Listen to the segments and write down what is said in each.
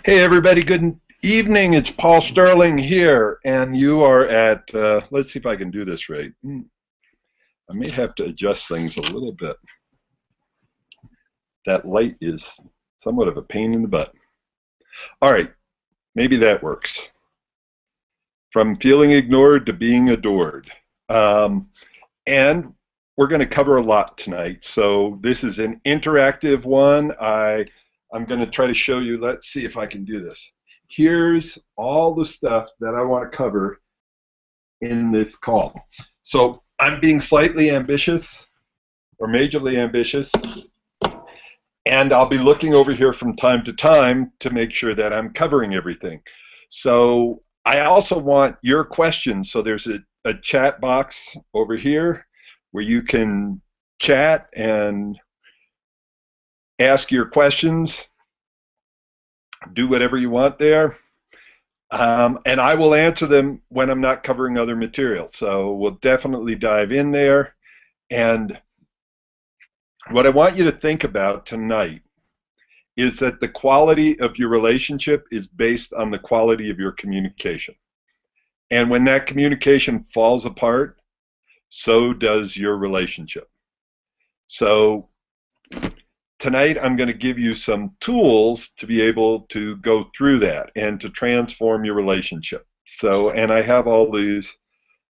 Hey everybody, good evening. It's Paul Sterling here, and you are at, let's see if I can do this right. I may have to adjust things a little bit. That light is somewhat of a pain in the butt. All right, maybe that works. From feeling ignored to being adored. And we're going to cover a lot tonight. So this is an interactive one. I'm going to try to show you, let's see if I can do this. Here's all the stuff that I want to cover in this call. So I'm being slightly ambitious or majorly ambitious, and I'll be looking over here from time to time to make sure that I'm covering everything. So I also want your questions. So there's a chat box over here where you can chat and ask your questions, do whatever you want there, and I will answer them when I'm not covering other material. So we'll definitely dive in there. And what I want you to think about tonight is that the quality of your relationship is based on the quality of your communication. And when that communication falls apart, so does your relationship. So tonight I'm going to give you some tools to be able to go through that and to transform your relationship. So, and I have all these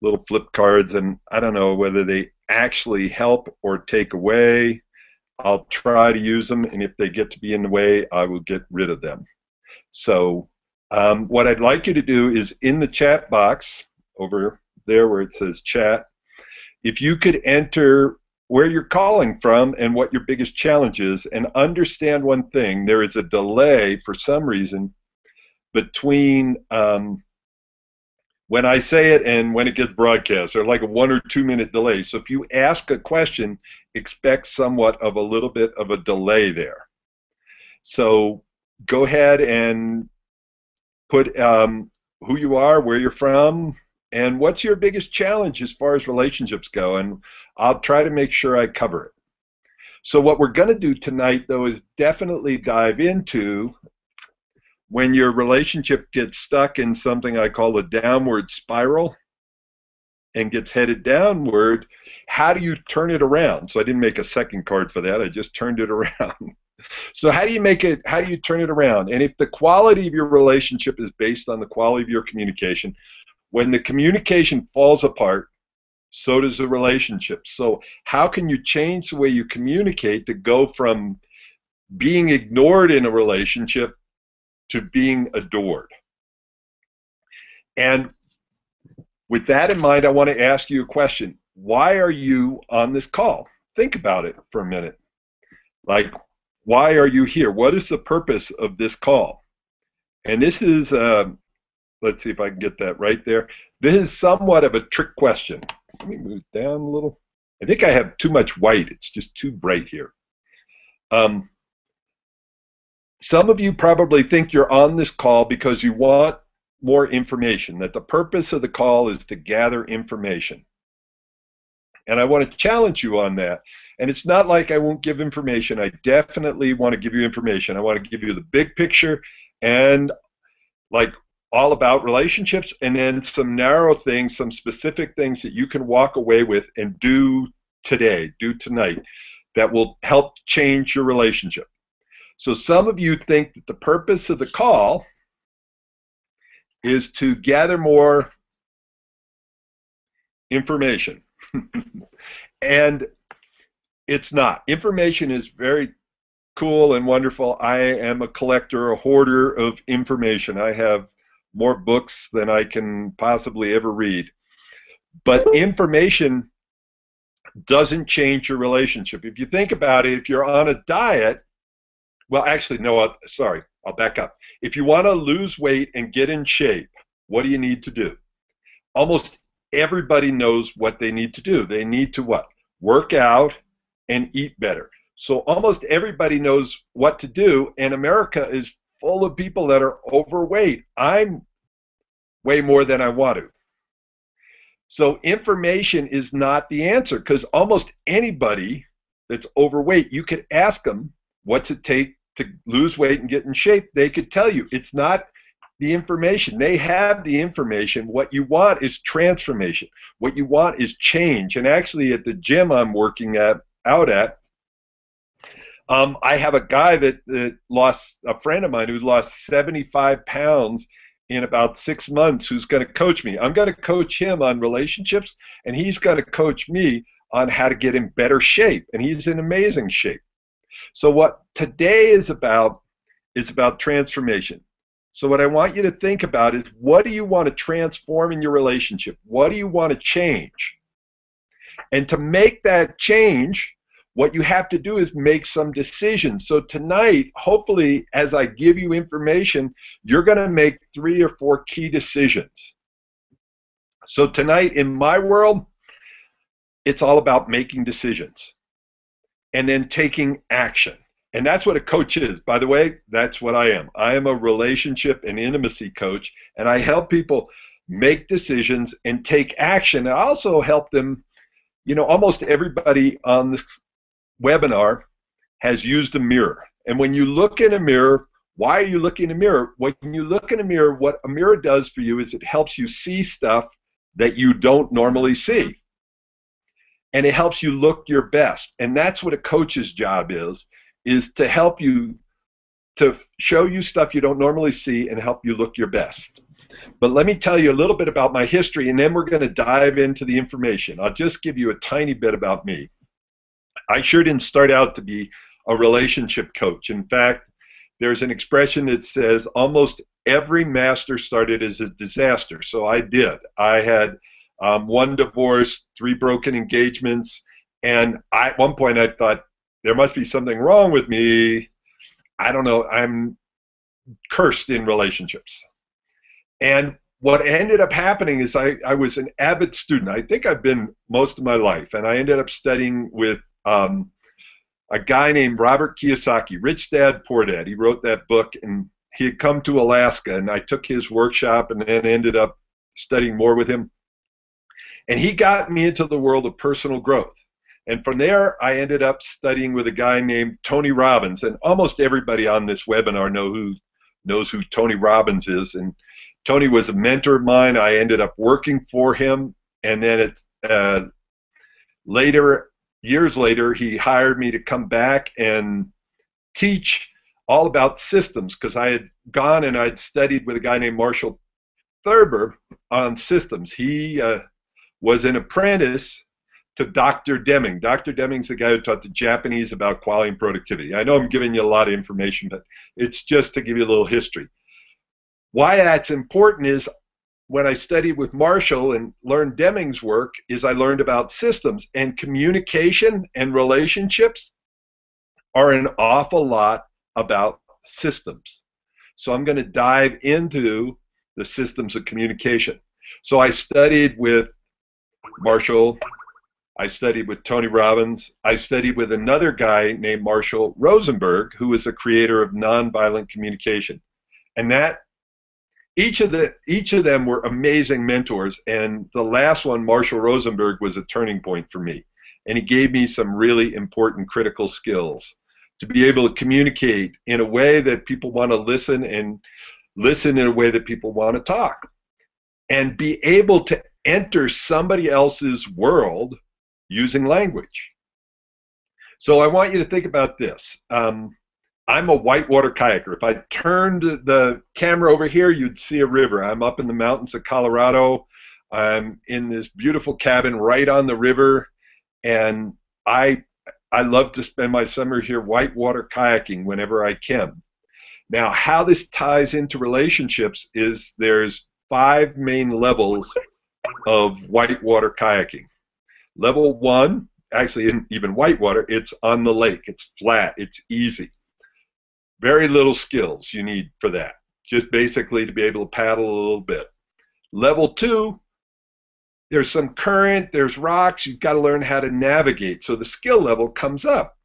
little flip cards, and I don't know whether they actually help or take away. I'll try to use them, and if they get to be in the way, I will get rid of them. So what I'd like you to do is in the chat box over there where it says chat, if you could enter where you're calling from and what your biggest challenge is, and understand one thing: there is a delay for some reason between when I say it and when it gets broadcast. There's like a 1 or 2 minute delay. So if you ask a question, expect somewhat of a little bit of a delay there. So go ahead and put who you are, where you're from, and what's your biggest challenge as far as relationships go, and I'll try to make sure I cover it. So what we're going to do tonight, though, is definitely dive into when your relationship gets stuck in something I call a downward spiral and gets headed downward. How do you turn it around? So I didn't make a second card for that. I just turned it around. So how do you turn it around? And if the quality of your relationship is based on the quality of your communication, when the communication falls apart, so does the relationship. So how can you change the way you communicate to go from being ignored in a relationship to being adored? And with that in mind, I want to ask you a question. Why are you on this call? Think about it for a minute. Like, why are you here? What is the purpose of this call? And this is, let's see if I can get that right there. This is somewhat of a trick question. Let me move down a little. I think I have too much white. It's just too bright here. Some of you probably think you're on this call because you want more information, that the purpose of the call is to gather information. And I want to challenge you on that. And it's not like I won't give information. I definitely want to give you information. I want to give you the big picture and like all about relationships, and then some narrow things, some specific things that you can walk away with and do today, do tonight, that will help change your relationship. So some of you think that the purpose of the call is to gather more information. And it's not. Information is very cool and wonderful. I am a collector, a hoarder of information. I have more books than I can possibly ever read. But information doesn't change your relationship. If you think about it, if you're on a diet, well, actually, no, sorry, I'll back up. If you want to lose weight and get in shape, what do you need to do? Almost everybody knows what they need to do. They need to what? Work out and eat better. So almost everybody knows what to do, and America is full of people that are overweight. I'm way more than I want to. So information is not the answer, because almost anybody that's overweight, you could ask them, what's it take to lose weight and get in shape, they could tell you. It's not the information. They have the information. What you want is transformation. What you want is change. And actually at the gym I'm working out at, I have a guy that lost, a friend of mine who lost 75 pounds in about 6 months, who's going to coach me. I'm going to coach him on relationships, and he's going to coach me on how to get in better shape, and he's in amazing shape. So what today is about transformation. So what I want you to think about is, what do you want to transform in your relationship? What do you want to change? And to make that change, what you have to do is make some decisions. So tonight, hopefully, as I give you information, you're going to make 3 or 4 key decisions. So tonight, in my world, it's all about making decisions and then taking action. And that's what a coach is. By the way, that's what I am. I am a relationship and intimacy coach, and I help people make decisions and take action. I also help them, you know, almost everybody on this webinar has used a mirror. And when you look in a mirror, why are you looking in a mirror? When you look in a mirror, what a mirror does for you is it helps you see stuff that you don't normally see. And it helps you look your best. And that's what a coach's job is to help you, to show you stuff you don't normally see and help you look your best. But let me tell you a little bit about my history, and then we're going to dive into the information. I'll just give you a tiny bit about me. I sure didn't start out to be a relationship coach. In fact, there's an expression that says almost every master started as a disaster. So I did. I had 1 divorce, 3 broken engagements, and at one point I thought, there must be something wrong with me. I don't know, I'm cursed in relationships. And what ended up happening is I was an avid student. I think I've been most of my life, and I ended up studying with a guy named Robert Kiyosaki, Rich Dad, Poor Dad. He wrote that book, and he had come to Alaska, and I took his workshop and then ended up studying more with him. And he got me into the world of personal growth. And from there, I ended up studying with a guy named Tony Robbins. And almost everybody on this webinar knows who Tony Robbins is. And Tony was a mentor of mine. I ended up working for him. And then years later, he hired me to come back and teach all about systems, because I had gone and I'd studied with a guy named Marshall Thurber on systems. He was an apprentice to Dr. Deming. Dr. Deming's the guy who taught the Japanese about quality and productivity. I know I'm giving you a lot of information, but it's just to give you a little history. Why that's important is, when I studied with Marshall and learned Deming's work, is I learned about systems, and communication and relationships are an awful lot about systems. So I'm going to dive into the systems of communication. So I studied with Marshall, I studied with Tony Robbins, I studied with another guy named Marshall Rosenberg, who was a creator of nonviolent communication. And that each of them were amazing mentors, and the last one, Marshall Rosenberg, was a turning point for me. And he gave me some really important critical skills to be able to communicate in a way that people want to listen, and listen in a way that people want to talk, and be able to enter somebody else's world using language. So I want you to think about this. I'm a whitewater kayaker. If I turned the camera over here, you'd see a river. I'm up in the mountains of Colorado. I'm in this beautiful cabin right on the river, and I love to spend my summer here whitewater kayaking whenever I can. Now, how this ties into relationships is there's 5 main levels of whitewater kayaking. Level 1, actually in even whitewater, it's on the lake. It's flat. It's easy. Very little skills you need for that. Just basically to be able to paddle a little bit. Level 2, there's some current, there's rocks. You've got to learn how to navigate. So the skill level comes up.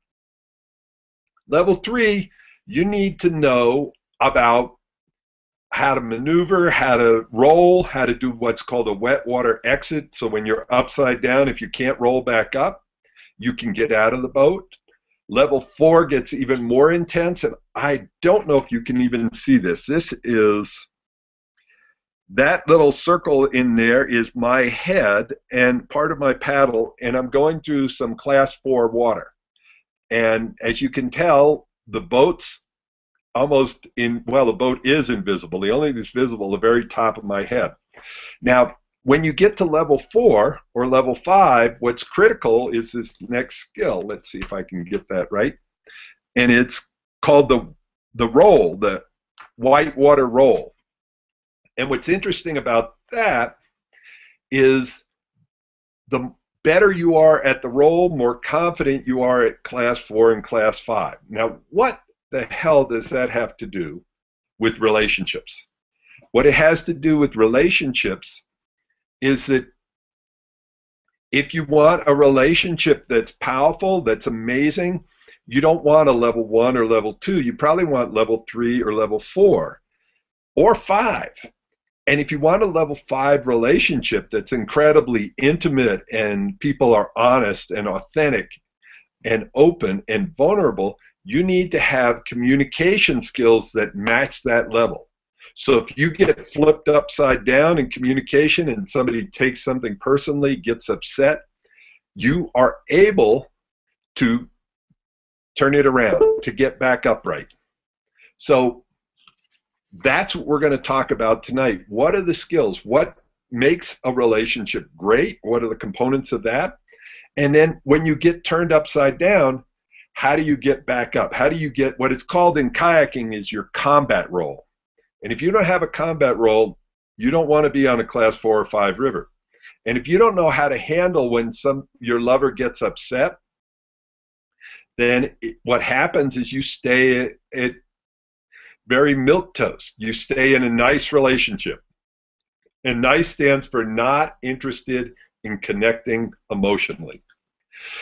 Level 3, you need to know about how to maneuver, how to roll, how to do what's called a wet water exit. So when you're upside down, if you can't roll back up, you can get out of the boat. Level 4 gets even more intense, and I don't know if you can even see this. This is, that little circle in there is my head and part of my paddle, and I'm going through some class 4 water. And as you can tell, the boat's almost in, well, the boat is invisible. The only thing that's visible is the very top of my head. Now, when you get to level 4 or level 5, what's critical is this next skill. Let's see if I can get that right. And it's called the roll, the whitewater roll. And what's interesting about that is the better you are at the roll, more confident you are at class 4 and class 5. Now, what the hell does that have to do with relationships? What it has to do with relationships is that if you want a relationship that's powerful, that's amazing, you don't want a level 1 or level 2. You probably want level 3 or level 4 or 5. And if you want a level 5 relationship that's incredibly intimate and people are honest and authentic and open and vulnerable, you need to have communication skills that match that level. So if you get flipped upside down in communication and somebody takes something personally, gets upset, you are able to turn it around, to get back upright. So that's what we're going to talk about tonight. What are the skills? What makes a relationship great? What are the components of that? And then when you get turned upside down, how do you get back up? How do you get, what it's called in kayaking is your combat roll. And if you don't have a combat roll, you don't want to be on a class 4 or 5 river. And if you don't know how to handle when your lover gets upset, then what happens is you stay at very milquetoast. You stay in a nice relationship. And nice stands for not interested in connecting emotionally.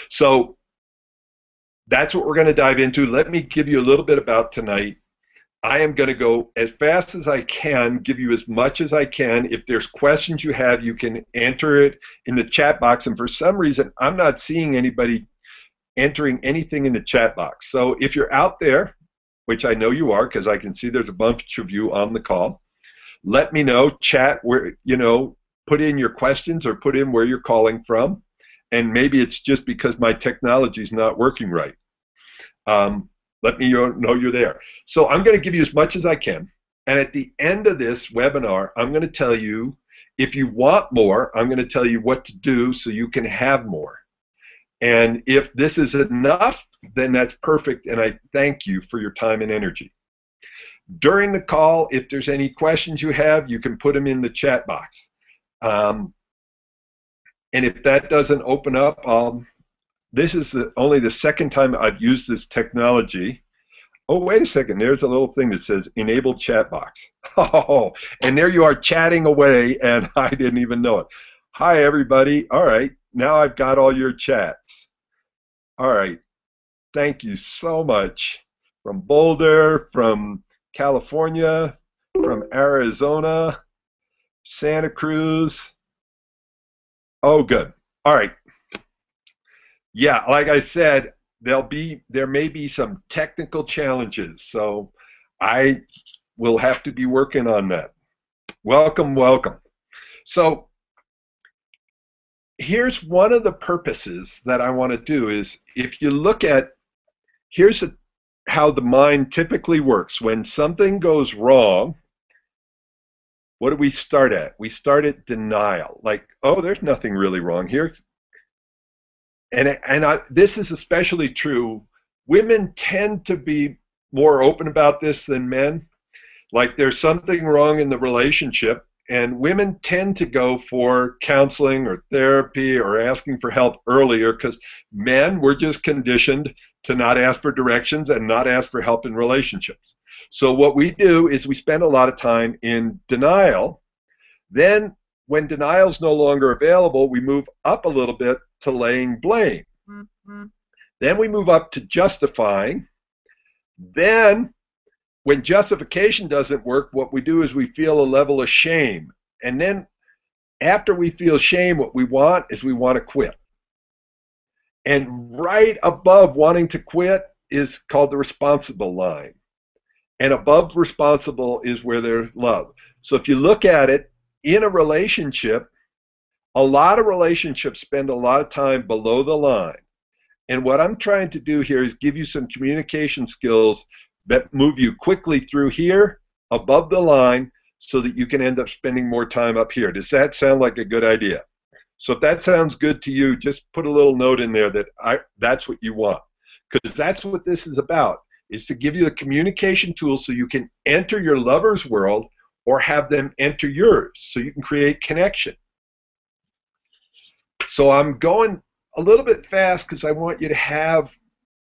So that's what we're going to dive into. Let me give you a little bit about tonight. I am going to go as fast as I can, give you as much as I can. If there's questions you have, you can enter it in the chat box. And for some reason, I'm not seeing anybody entering anything in the chat box. So if you're out there, which I know you are because I can see there's a bunch of you on the call, let me know, chat where, put in your questions or put in where you're calling from. And maybe it's just because my technology is not working right. Let me know you're there. So I'm going to give you as much as I can. And at the end of this webinar, I'm going to tell you, if you want more, I'm going to tell you what to do so you can have more. And if this is enough, then that's perfect. And I thank you for your time and energy. During the call, if there's any questions you have, you can put them in the chat box. And if that doesn't open up, this is only the second time I've used this technology. Oh, wait a second. There's a little thing that says enable chat box. Oh, and there you are chatting away, and I didn't even know it. Hi, everybody. All right. Now I've got all your chats. All right. Thank you so much. From Boulder, from California, from Arizona, Santa Cruz. Oh, good. All right. Yeah, like I said, there may be some technical challenges, so I will have to be working on that. Welcome, welcome. So here's one of the purposes that I want to do is, if you look at, here's how the mind typically works. When something goes wrong, what do we start at? We start at denial, like, oh, there's nothing really wrong here. This is especially true. Women tend to be more open about this than men. Like, there's something wrong in the relationship, and women tend to go for counseling or therapy or asking for help earlier, because men, we're just conditioned to not ask for directions and not ask for help in relationships. So what we do is we spend a lot of time in denial. Then when denial is no longer available, we move up a little bit to laying blame. Mm-hmm. Then we move up to justifying. Then when justification doesn't work, what we do is we feel a level of shame. And then after we feel shame, what we want is we want to quit. And right above wanting to quit is called the responsible line. And above responsible is where there's love. So if you look at it in a relationship, a lot of relationships spend a lot of time below the line. And what I'm trying to do here is give you some communication skills that move you quickly through here, above the line, so that you can end up spending more time up here. Does that sound like a good idea? So if that sounds good to you, just put a little note in there that that's what you want. Because that's what this is about, is to give you the communication tools so you can enter your lover's world or have them enter yours so you can create connection. So I'm going a little bit fast because I want you to have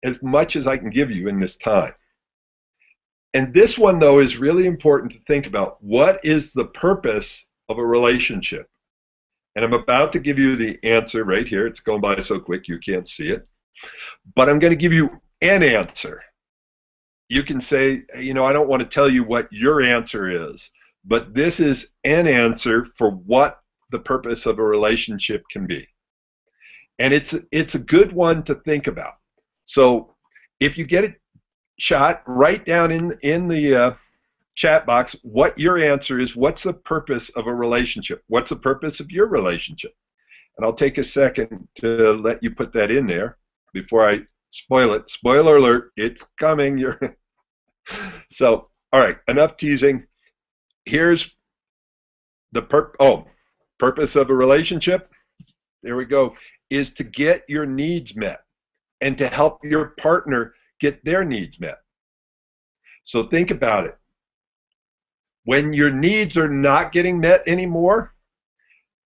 as much as I can give you in this time. And this one, though, is really important to think about. What is the purpose of a relationship? And I'm about to give you the answer right here. It's going by so quick you can't see it. But I'm going to give you an answer. You can say, you know, I don't want to tell you what your answer is, but this is an answer for what the purpose of a relationship can be. And it's a good one to think about. So if you get it shot, write down in the chat box what your answer is. What's the purpose of a relationship? What's the purpose of your relationship? And I'll take a second to let you put that in there before I spoil it. Spoiler alert, it's coming. So, all right, enough teasing. Here's the purpose of a relationship. There we go. Is to get your needs met and to help your partner get their needs met. So think about it. When your needs are not getting met anymore,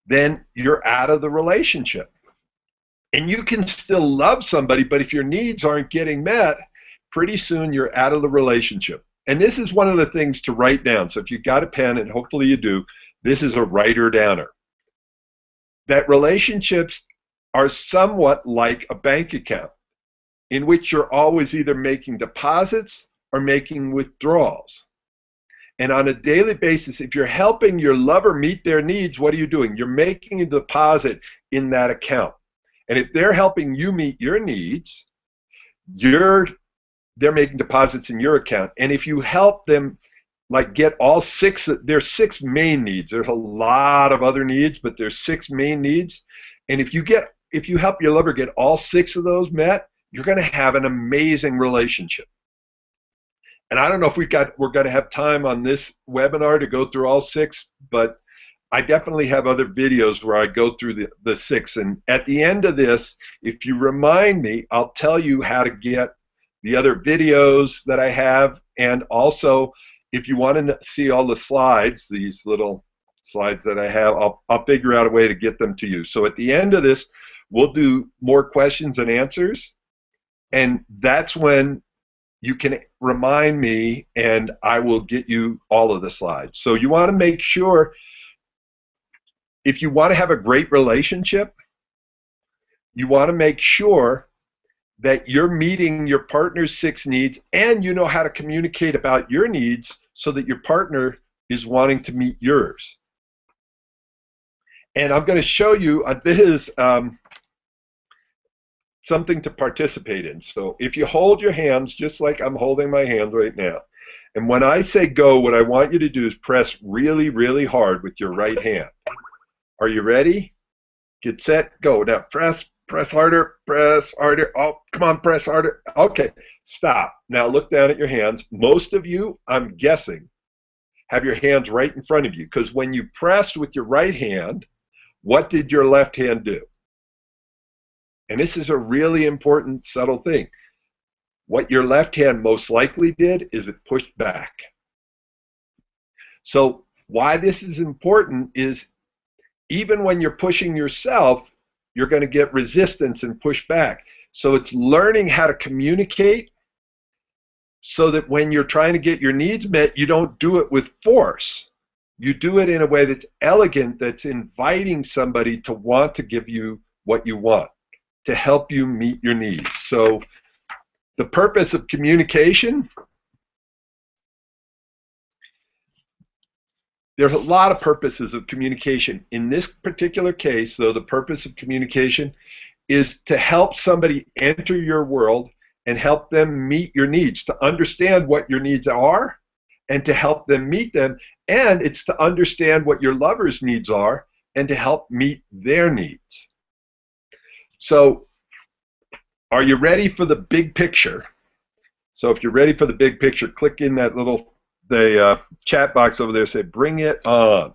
then you're out of the relationship. And you can still love somebody, but if your needs aren't getting met, pretty soon you're out of the relationship. And this is one of the things to write down. So if you've got a pen, and hopefully you do, this is a writer-downer. That relationships are somewhat like a bank account in which you're always either making deposits or making withdrawals. And on a daily basis, if you're helping your lover meet their needs, what are you doing? You're making a deposit in that account. And if they're helping you meet your needs, they're making deposits in your account. And if you help them like get all six, there's six main needs. There's a lot of other needs, but there's six main needs. And if you help your lover get all six of those met, you're going to have an amazing relationship. And I don't know if we're going to have time on this webinar to go through all six, but I definitely have other videos where I go through the six. And at the end of this, if you remind me, I'll tell you how to get the other videos that I have. And also, if you want to see all the slides, these little slides that I have, I'll figure out a way to get them to you. So at the end of this, we'll do more questions and answers. And that's when you can remind me and I will get you all of the slides. So you want to make sure, if you want to have a great relationship, you want to make sure that you're meeting your partner's six needs and you know how to communicate about your needs so that your partner is wanting to meet yours. And I'm going to show you, this is something to participate in. So if you hold your hands just like I'm holding my hands right now, and when I say go, what I want you to do is press really, really hard with your right hand. Are you ready? Get set, go. Now press harder, press harder. Oh, come on, press harder. Okay, stop. Now look down at your hands. Most of you, I'm guessing, have your hands right in front of you, because when you pressed with your right hand, what did your left hand do? And this is a really important, subtle thing. What your left hand most likely did is it pushed back. So why this is important is even when you're pushing yourself, you're going to get resistance and push back. So it's learning how to communicate so that when you're trying to get your needs met, you don't do it with force. You do it in a way that's elegant, that's inviting somebody to want to give you what you want, to help you meet your needs. So the purpose of communication, there's a lot of purposes of communication. In this particular case, though, the purpose of communication is to help somebody enter your world and help them meet your needs, to understand what your needs are and to help them meet them. And it's to understand what your lover's needs are and to help meet their needs. So are you ready for the big picture? So if you're ready for the big picture, click in that little chat box over there, say bring it on.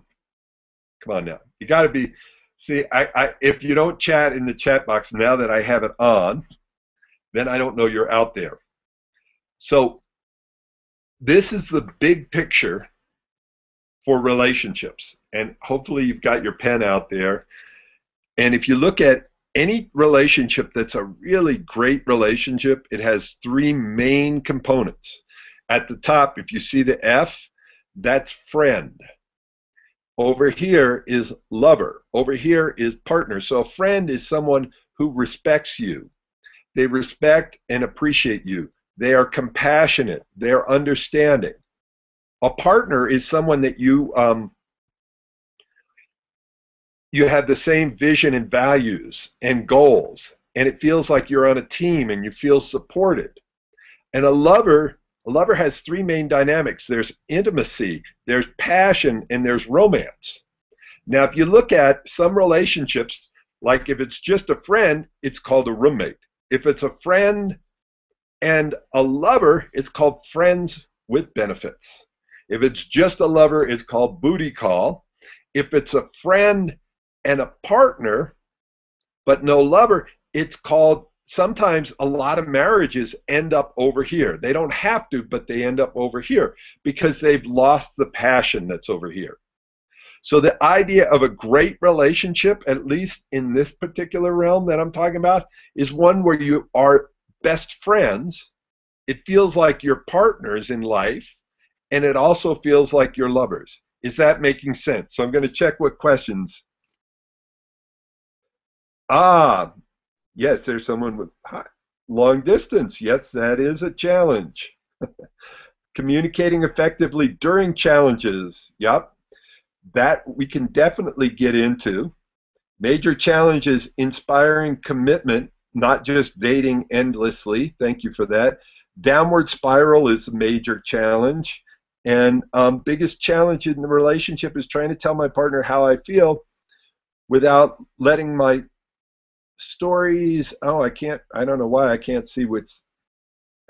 Come on now. You got to be, see, if you don't chat in the chat box now that I have it on, then I don't know you're out there. So this is the big picture for relationships. And hopefully you've got your pen out there. And if you look at any relationship that's a really great relationship, it has three main components. At the top, if you see the F, that's friend. Over here is lover. Over here is partner. So a friend is someone who respects you. They respect and appreciate you. They are compassionate. They are understanding. A partner is someone that you have the same vision and values and goals, and it feels like you're on a team and you feel supported. And a lover has three main dynamics. There's intimacy, there's passion, and there's romance. Now, if you look at some relationships, like if it's just a friend, it's called a roommate. If it's a friend and a lover, it's called friends with benefits. If it's just a lover, it's called booty call. If it's a friend and a partner, but no lover, it's called, sometimes a lot of marriages end up over here. They don't have to, but they end up over here because they've lost the passion that's over here. So the idea of a great relationship, at least in this particular realm that I'm talking about, is one where you are best friends. It feels like you're partners in life, and it also feels like you're lovers. Is that making sense? So I'm going to check what questions. Yes, there's someone with long distance. Yes, that is a challenge. Communicating effectively during challenges. Yep, that we can definitely get into. Major challenges, inspiring commitment, not just dating endlessly. Thank you for that. Downward spiral is a major challenge. And biggest challenge in the relationship is trying to tell my partner how I feel without letting my stories, I don't know why I can't see what's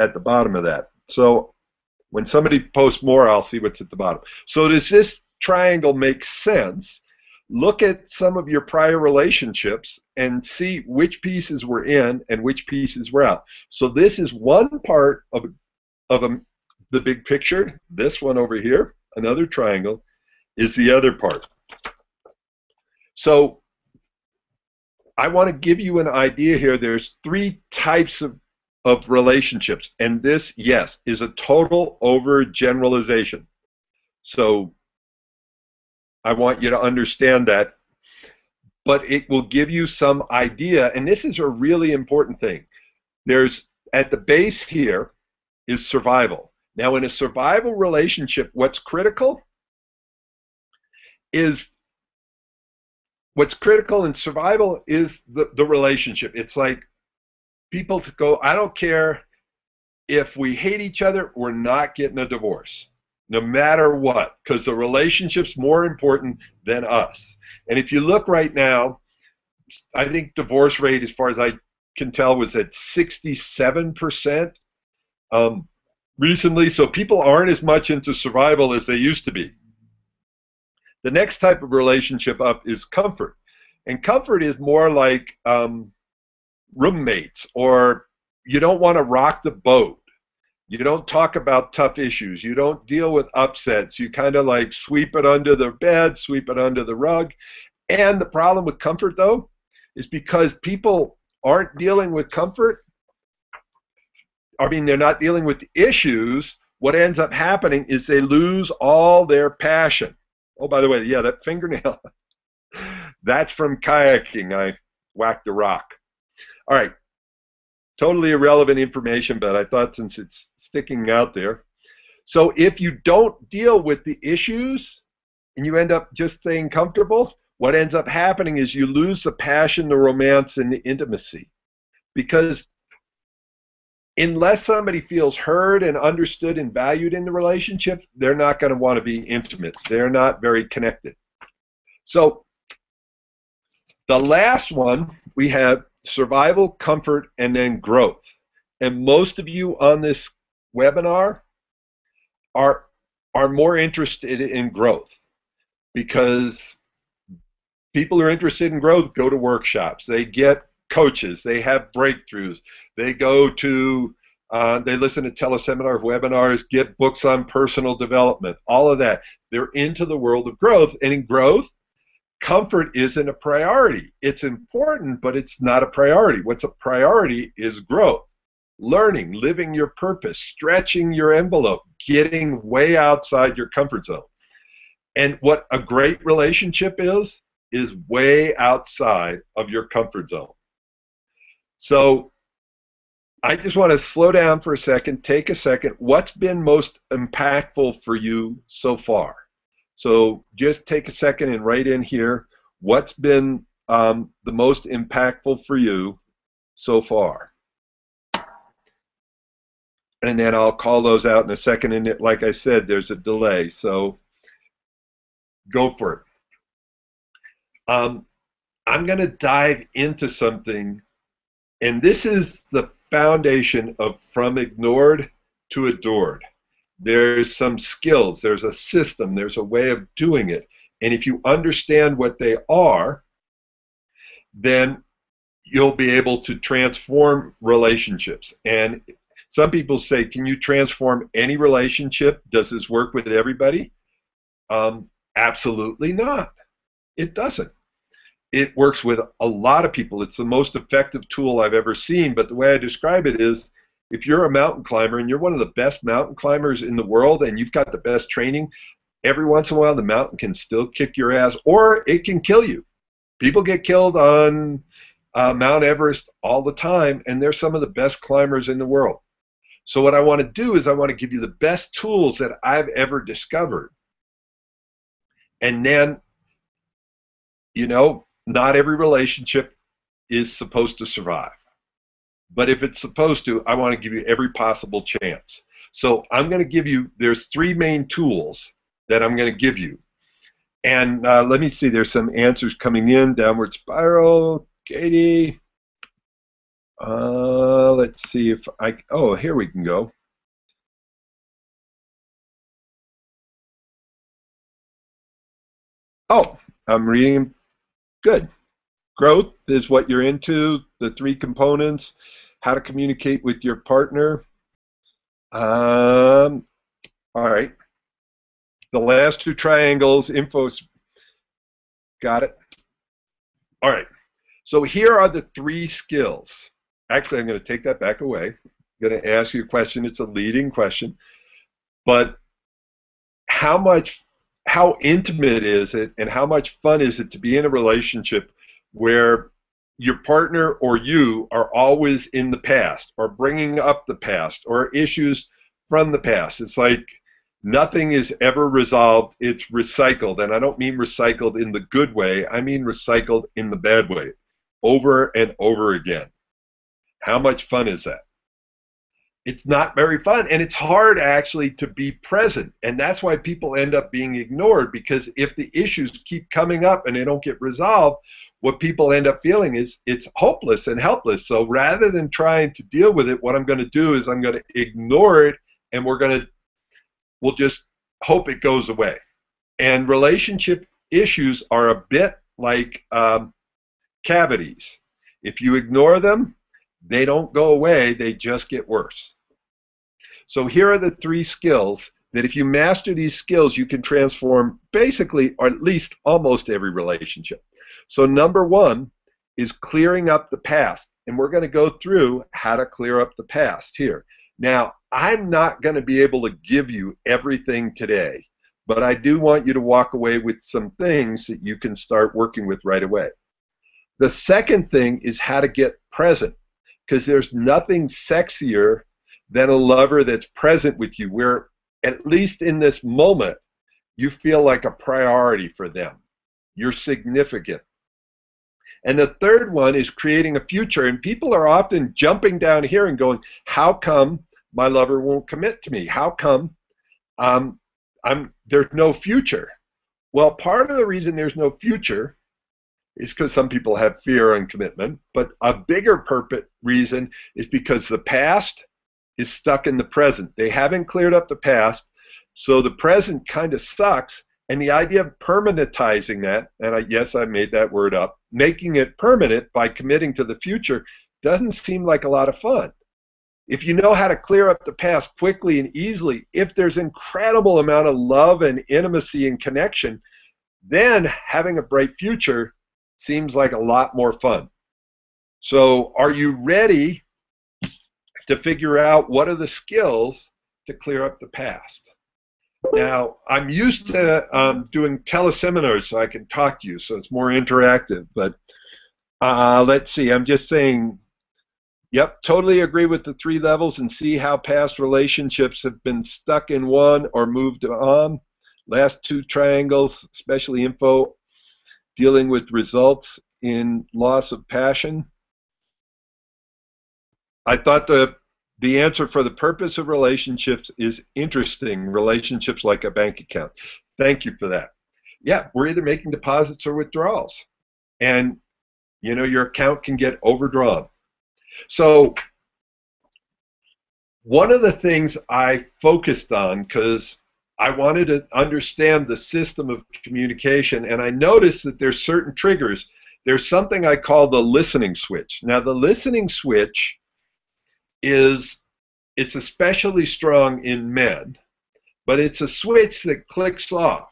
at the bottom of that. So when somebody posts more, I'll see what's at the bottom. So does this triangle make sense? Look at some of your prior relationships and see which pieces were in and which pieces were out. So this is one part of the big picture. This one over here, another triangle, is the other part. So I want to give you an idea here. There's three types of relationships, and this, yes, is a total overgeneralization. So I want you to understand that, but it will give you some idea, and this is a really important thing. There's, at the base here is survival. Now, in a survival relationship, what's critical in survival is the relationship. It's like people to go, I don't care if we hate each other, we're not getting a divorce, no matter what, because the relationship's more important than us. And if you look right now, I think divorce rate, as far as I can tell, was at 67% recently. So people aren't as much into survival as they used to be. The next type of relationship up is comfort. And comfort is more like roommates, or you don't want to rock the boat. You don't talk about tough issues. You don't deal with upsets. You kind of like sweep it under the bed, sweep it under the rug. And the problem with comfort, though, is because people aren't dealing with comfort. I mean, they're not dealing with the issues. What ends up happening is they lose all their passion. Oh, by the way, yeah, that fingernail, that's from kayaking. I whacked a rock. All right, totally irrelevant information, but I thought since it's sticking out there. So if you don't deal with the issues and you end up just staying comfortable, what ends up happening is you lose the passion, the romance, and the intimacy. Because unless somebody feels heard and understood and valued in the relationship, they're not going to want to be intimate. They're not very connected. So the last one, we have survival, comfort, and then growth. And most of you on this webinar are more interested in growth, because people who are interested in growth go to workshops, they get coaches, they have breakthroughs, they go to they listen to teleseminar webinars, get books on personal development, all of that. They're into the world of growth. And in growth, comfort isn't a priority. It's important, but it's not a priority. What's a priority is growth, learning, living your purpose, stretching your envelope, getting way outside your comfort zone. And what a great relationship is way outside of your comfort zone. So I just want to slow down for a second, take a second. What's been most impactful for you so far? So just take a second and write in here, what's been the most impactful for you so far? And then I'll call those out in a second. And like I said, there's a delay, so go for it. I'm going to dive into something, and this is the foundation of from ignored to adored. There's some skills, there's a system, there's a way of doing it. And if you understand what they are, then you'll be able to transform relationships. And some people say, can you transform any relationship? Does this work with everybody? Absolutely not. It doesn't. It works with a lot of people. It's the most effective tool I've ever seen. But the way I describe it is, if you're a mountain climber and you're one of the best mountain climbers in the world and you've got the best training, every once in a while the mountain can still kick your ass, or it can kill you. People get killed on Mount Everest all the time, and they're some of the best climbers in the world. So what I want to do is I want to give you the best tools that I've ever discovered. And then, you know, not every relationship is supposed to survive. But if it's supposed to, I want to give you every possible chance. So I'm going to give you, there's 3 main tools that I'm going to give you. And let me see, there's some answers coming in. Downward spiral, Katie. Let's see if I, oh, here we can go. Oh, I'm reading. Good. Growth is what you're into, the 3 components, how to communicate with your partner. All right. The last 2 triangles, infos, got it. All right. So here are the 3 skills. Actually, I'm going to take that back away. I'm going to ask you a question. It's a leading question. But how intimate is it, and how much fun is it to be in a relationship where your partner or you are always in the past, or bringing up the past, or issues from the past? It's like nothing is ever resolved. It's recycled. And I don't mean recycled in the good way. I mean recycled in the bad way, over and over again. How much fun is that? It's not very fun, and it's hard actually to be present, and that's why people end up being ignored, because if the issues keep coming up and they don't get resolved, what people end up feeling is it's hopeless and helpless. So rather than trying to deal with it, what I'm going to do is I'm going to ignore it, and we'll just hope it goes away. And relationship issues are a bit like cavities. If you ignore them, they don't go away, they just get worse. So here are the 3 skills that if you master these skills, you can transform basically, or at least almost every relationship. So number 1 is clearing up the past. And we're going to go through how to clear up the past here. Now, I'm not going to be able to give you everything today, but I do want you to walk away with some things that you can start working with right away. The second thing is how to get present, because there's nothing sexier than a lover that's present with you, where at least in this moment you feel like a priority for them. You're significant. And the third one is creating a future. And people are often jumping down here and going, how come my lover won't commit to me? How come there's no future? Well, part of the reason there's no future is because some people have fear on commitment, but a bigger reason is because the past is stuck in the present. They haven't cleared up the past, so the present kind of sucks, and the idea of permanentizing that, and yes, I made that word up, making it permanent by committing to the future doesn't seem like a lot of fun. If you know how to clear up the past quickly and easily, if there's incredible amount of love and intimacy and connection, then having a bright future seems like a lot more fun. So are you ready to figure out what are the skills to clear up the past? Now, I'm used to doing teleseminars so I can talk to you, so it's more interactive. But let's see, I'm just saying, yep, totally agree with the 3 levels and see how past relationships have been stuck in one or moved on. Last 2 triangles, especially info, dealing with results in loss of passion. I thought the answer for the purpose of relationships is interesting. Relationships like a bank account. Thank you for that. Yeah, we're either making deposits or withdrawals. And, you know, your account can get overdrawn. So one of the things I focused on, because I wanted to understand the system of communication, and I noticed that there's certain triggers. There's something I call the listening switch. Now, the listening switch it's especially strong in men, but it's a switch that clicks off.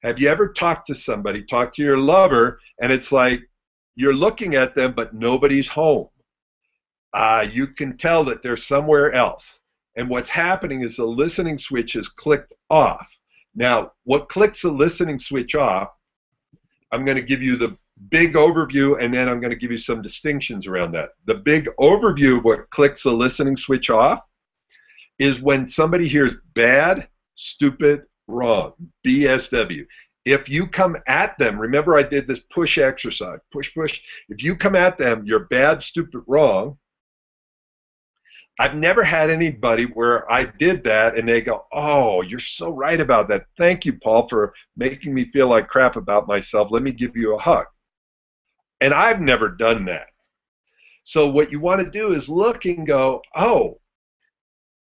Have you ever talked to somebody, talked to your lover, and it's like you're looking at them, but nobody's home? You can tell that they're somewhere else. And what's happening is the listening switch is clicked off. Now, what clicks the listening switch off, I'm going to give you the big overview, and then I'm going to give you some distinctions around that. The big overview of what clicks the listening switch off is when somebody hears bad, stupid, wrong, BSW. If you come at them, remember I did this push exercise, push, push. If you come at them, you're bad, stupid, wrong. I've never had anybody where I did that and they go, oh, you're so right about that. Thank you, Paul, for making me feel like crap about myself. Let me give you a hug. And I've never done that. So what you want to do is look and go, oh,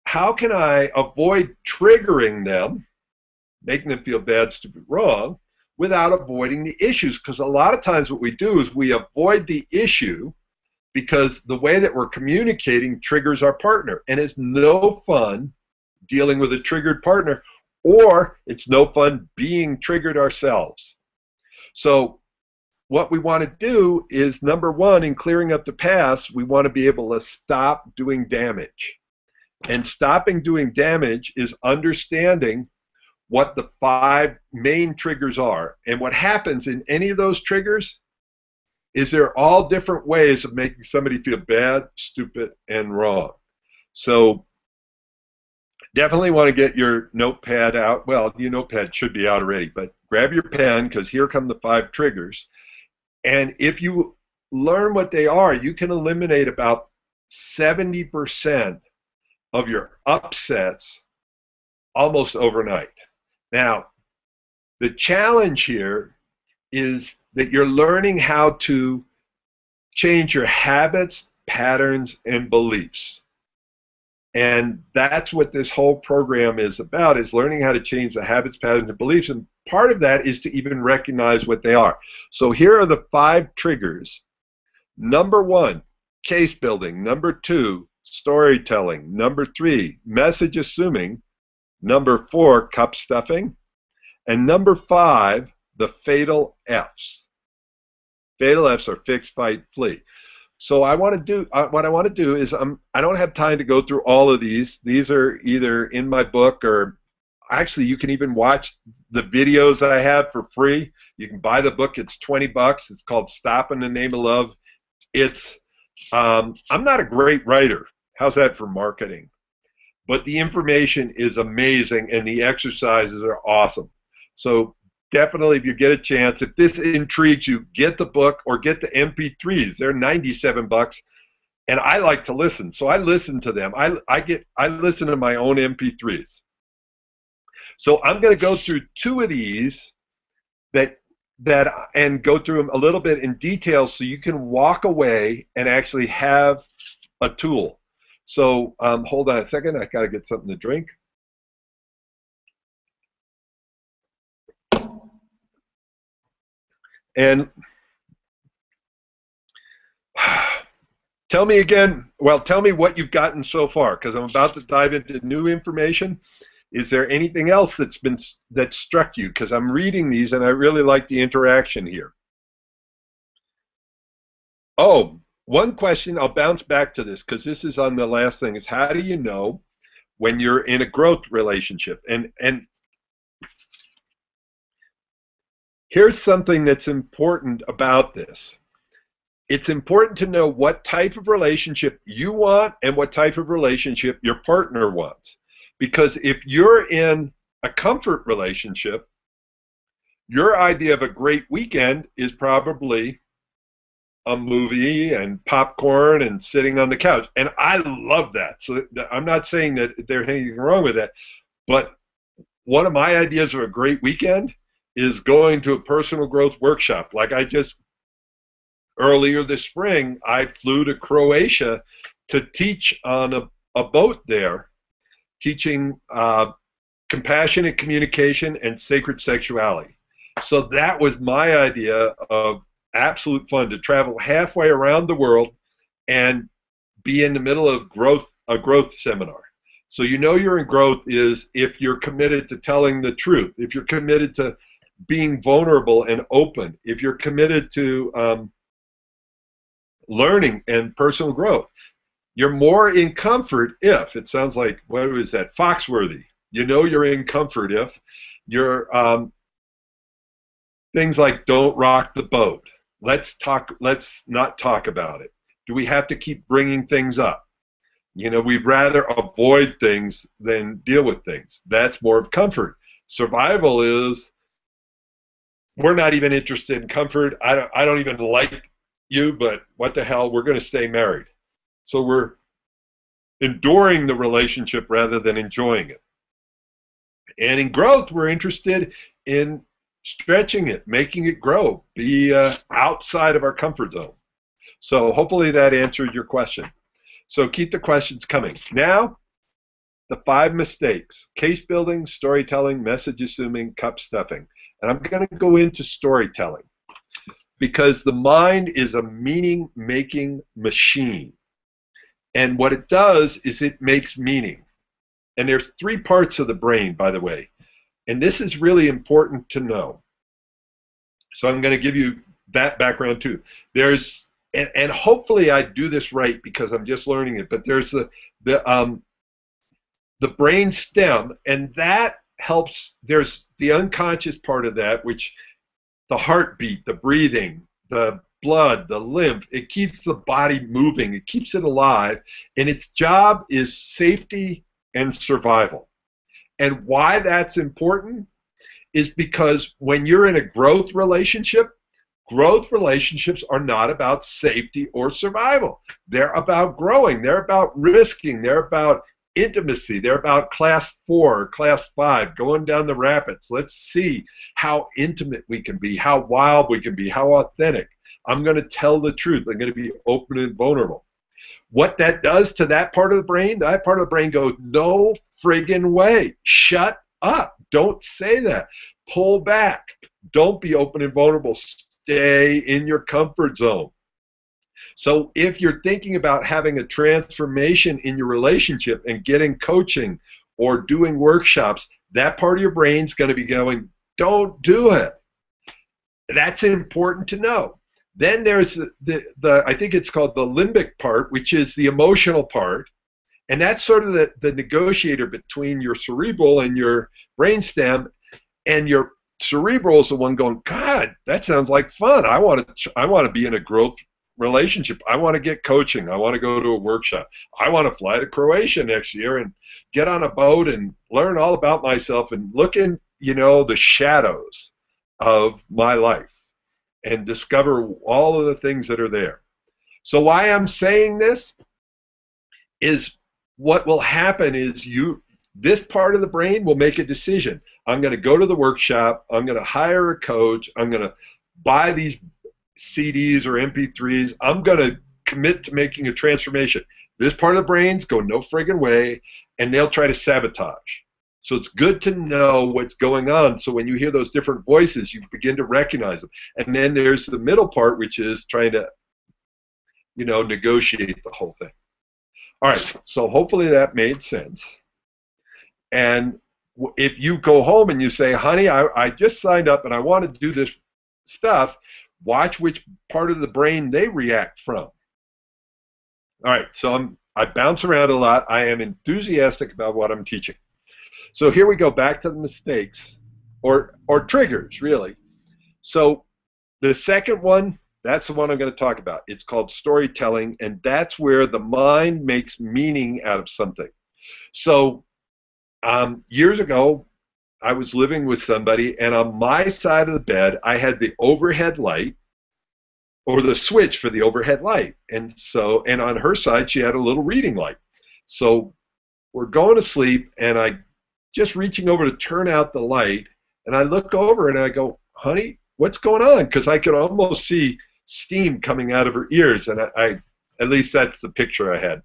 how can I avoid triggering them, making them feel bad, stupid, wrong, without avoiding the issues? Because a lot of times what we do is we avoid the issue because the way that we're communicating triggers our partner. And it's no fun dealing with a triggered partner, or it's no fun being triggered ourselves. So what we want to do is, number one, in clearing up the past, we want to be able to stop doing damage. And stopping doing damage is understanding what the 5 main triggers are. And what happens in any of those triggers is they're all different ways of making somebody feel bad, stupid, and wrong. So definitely want to get your notepad out. Well, your notepad should be out already, but grab your pen, because here come the 5 triggers. And if you learn what they are, you can eliminate about 70% of your upsets almost overnight. Now, the challenge here is that you're learning how to change your habits, patterns, and beliefs. And that's what this whole program is about, is learning how to change the habits, patterns, and beliefs. And part of that is to even recognize what they are. So here are the 5 triggers. Number 1, case building. Number 2, storytelling. Number 3, message assuming. Number 4, cup stuffing. And number 5, the fatal Fs. Fatal Fs are fix, fight, flee. So what I want to do is I don't have time to go through all of these. These are either in my book, or actually you can even watch the videos that I have for free. You can buy the book. It's $20. It's called Stop in the Name of Love. It's I'm not a great writer. How's that for marketing? But the information is amazing and the exercises are awesome. So definitely, if you get a chance, if this intrigues you, get the book or get the MP3s. They're 97 bucks, and I like to listen, so I listen to them. I listen to my own MP3s. So I'm going to go through two of these that and go through them a little bit in detail so you can walk away and actually have a tool. So hold on a second. I got to get something to drink. And tell me again, well, tell me what you've gotten so far, because I'm about to dive into new information. Is there anything else that struck you? Because I'm reading these and I really like the interaction here. Oh, one question, I'll bounce back to this because this is on the last thing, is how do you know when you're in a growth relationship? And here's something that's important about this. It's important to know what type of relationship you want and what type of relationship your partner wants. Because if you're in a comfort relationship, your idea of a great weekend is probably a movie and popcorn and sitting on the couch. And I love that. So I'm not saying that there's anything wrong with that. But one of my ideas of a great weekend is going to a personal growth workshop. Like earlier this spring, I flew to Croatia to teach on a boat there, teaching compassionate communication and sacred sexuality. So that was my idea of absolute fun, to travel halfway around the world and be in the middle of a growth seminar. So you know you're in growth is if you're committed to telling the truth, if you're committed to being vulnerable and open, if you're committed to learning and personal growth. You're more in comfort if, it sounds like, what was that, Foxworthy. You know you're in comfort if you're, things like don't rock the boat. Let's not talk about it. Do we have to keep bringing things up? You know, we'd rather avoid things than deal with things. That's more of comfort. Survival is, we're not even interested in comfort. I don't even like you, but what the hell, we're going to stay married. So we're enduring the relationship rather than enjoying it. And in growth, we're interested in stretching it, making it grow, be outside of our comfort zone. So hopefully that answered your question. So keep the questions coming. Now, the 5 mistakes: case building, storytelling, message assuming, cup stuffing. And I'm going to go into storytelling because the mind is a meaning-making machine. And what it does is it makes meaning. And there's 3 parts of the brain, by the way. And this is really important to know. So I'm going to give you that background too. There's, and hopefully I do this right because I'm just learning it, but there's the brain stem, and that helps. There's the unconscious part of that, which the heartbeat, the breathing, the blood, the lymph, it keeps the body moving, it keeps it alive, and its job is safety and survival. And why that's important is because when you're in a growth relationships are not about safety or survival. They're about growing, they're about risking, they're about intimacy, they're about class 4, class 5, going down the rapids. Let's see how intimate we can be, how wild we can be, how authentic. I'm going to tell the truth. I'm going to be open and vulnerable. What that does to that part of the brain, that part of the brain goes, no friggin' way. Shut up. Don't say that. Pull back. Don't be open and vulnerable. Stay in your comfort zone. So if you're thinking about having a transformation in your relationship and getting coaching or doing workshops, that part of your brain's going to be going, don't do it. That's important to know. Then there's the I think it's called the limbic part, which is the emotional part. And that's sort of the negotiator between your cerebral and your brainstem. And your cerebral is the one going, God, that sounds like fun. I want to be in a growth relationship. I want to get coaching. I want to go to a workshop. I want to fly to Croatia next year and get on a boat and learn all about myself and look in, the shadows of my life and discover all of the things that are there. So why I'm saying this is what will happen is this part of the brain will make a decision. I'm going to go to the workshop. I'm going to hire a coach. I'm going to buy these CDs or MP3s. I'm going to commit to making a transformation. This part of the brain's go no friggin' way, and they'll try to sabotage. So it's good to know what's going on. So when you hear those different voices, you begin to recognize them. And then there's the middle part, which is trying to, negotiate the whole thing. All right, so hopefully that made sense. And if you go home and you say, honey, I just signed up and I want to do this stuff, watch which part of the brain they react from. All right, so I bounce around a lot. I am enthusiastic about what I'm teaching. So here we go back to the mistakes or triggers, really. So the second one, that's the one I'm going to talk about. It's called storytelling, and that's where the mind makes meaning out of something. So years ago, I was living with somebody, and on my side of the bed, I had the overhead light, or the switch for the overhead light. And on her side, she had a little reading light. So we're going to sleep, and I just reaching over to turn out the light, and I look over and I go, honey, what's going on? Because I could almost see steam coming out of her ears, and I at least that's the picture I had.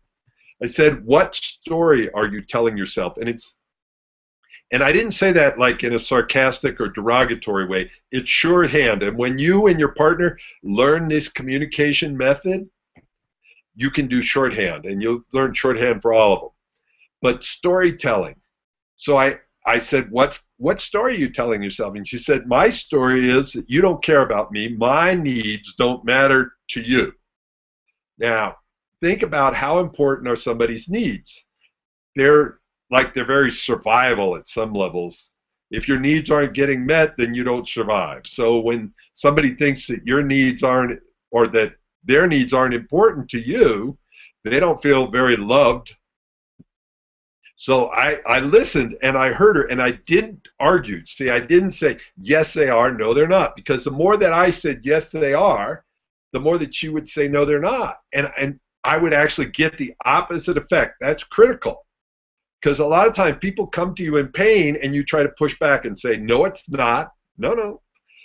I said, what story are you telling yourself? And I didn't say that like in a sarcastic or derogatory way. It's shorthand. And when you and your partner learn this communication method, you can do shorthand, and you'll learn shorthand for all of them. But storytelling. So I said, what story are you telling yourself? And she said, my story is that you don't care about me. My needs don't matter to you. Now, think about how important are somebody's needs. They're very survival at some levels. If your needs aren't getting met, then you don't survive. So when somebody thinks that your needs aren't, or that their needs aren't important to you, they don't feel very loved. So I listened and I heard her, and I didn't argue. See, I didn't say, yes, they are, no, they're not. Because the more that I said, yes, they are, the more that she would say, no, they're not. And I would actually get the opposite effect. That's critical. Because a lot of times people come to you in pain and you try to push back and say, no, it's not. No.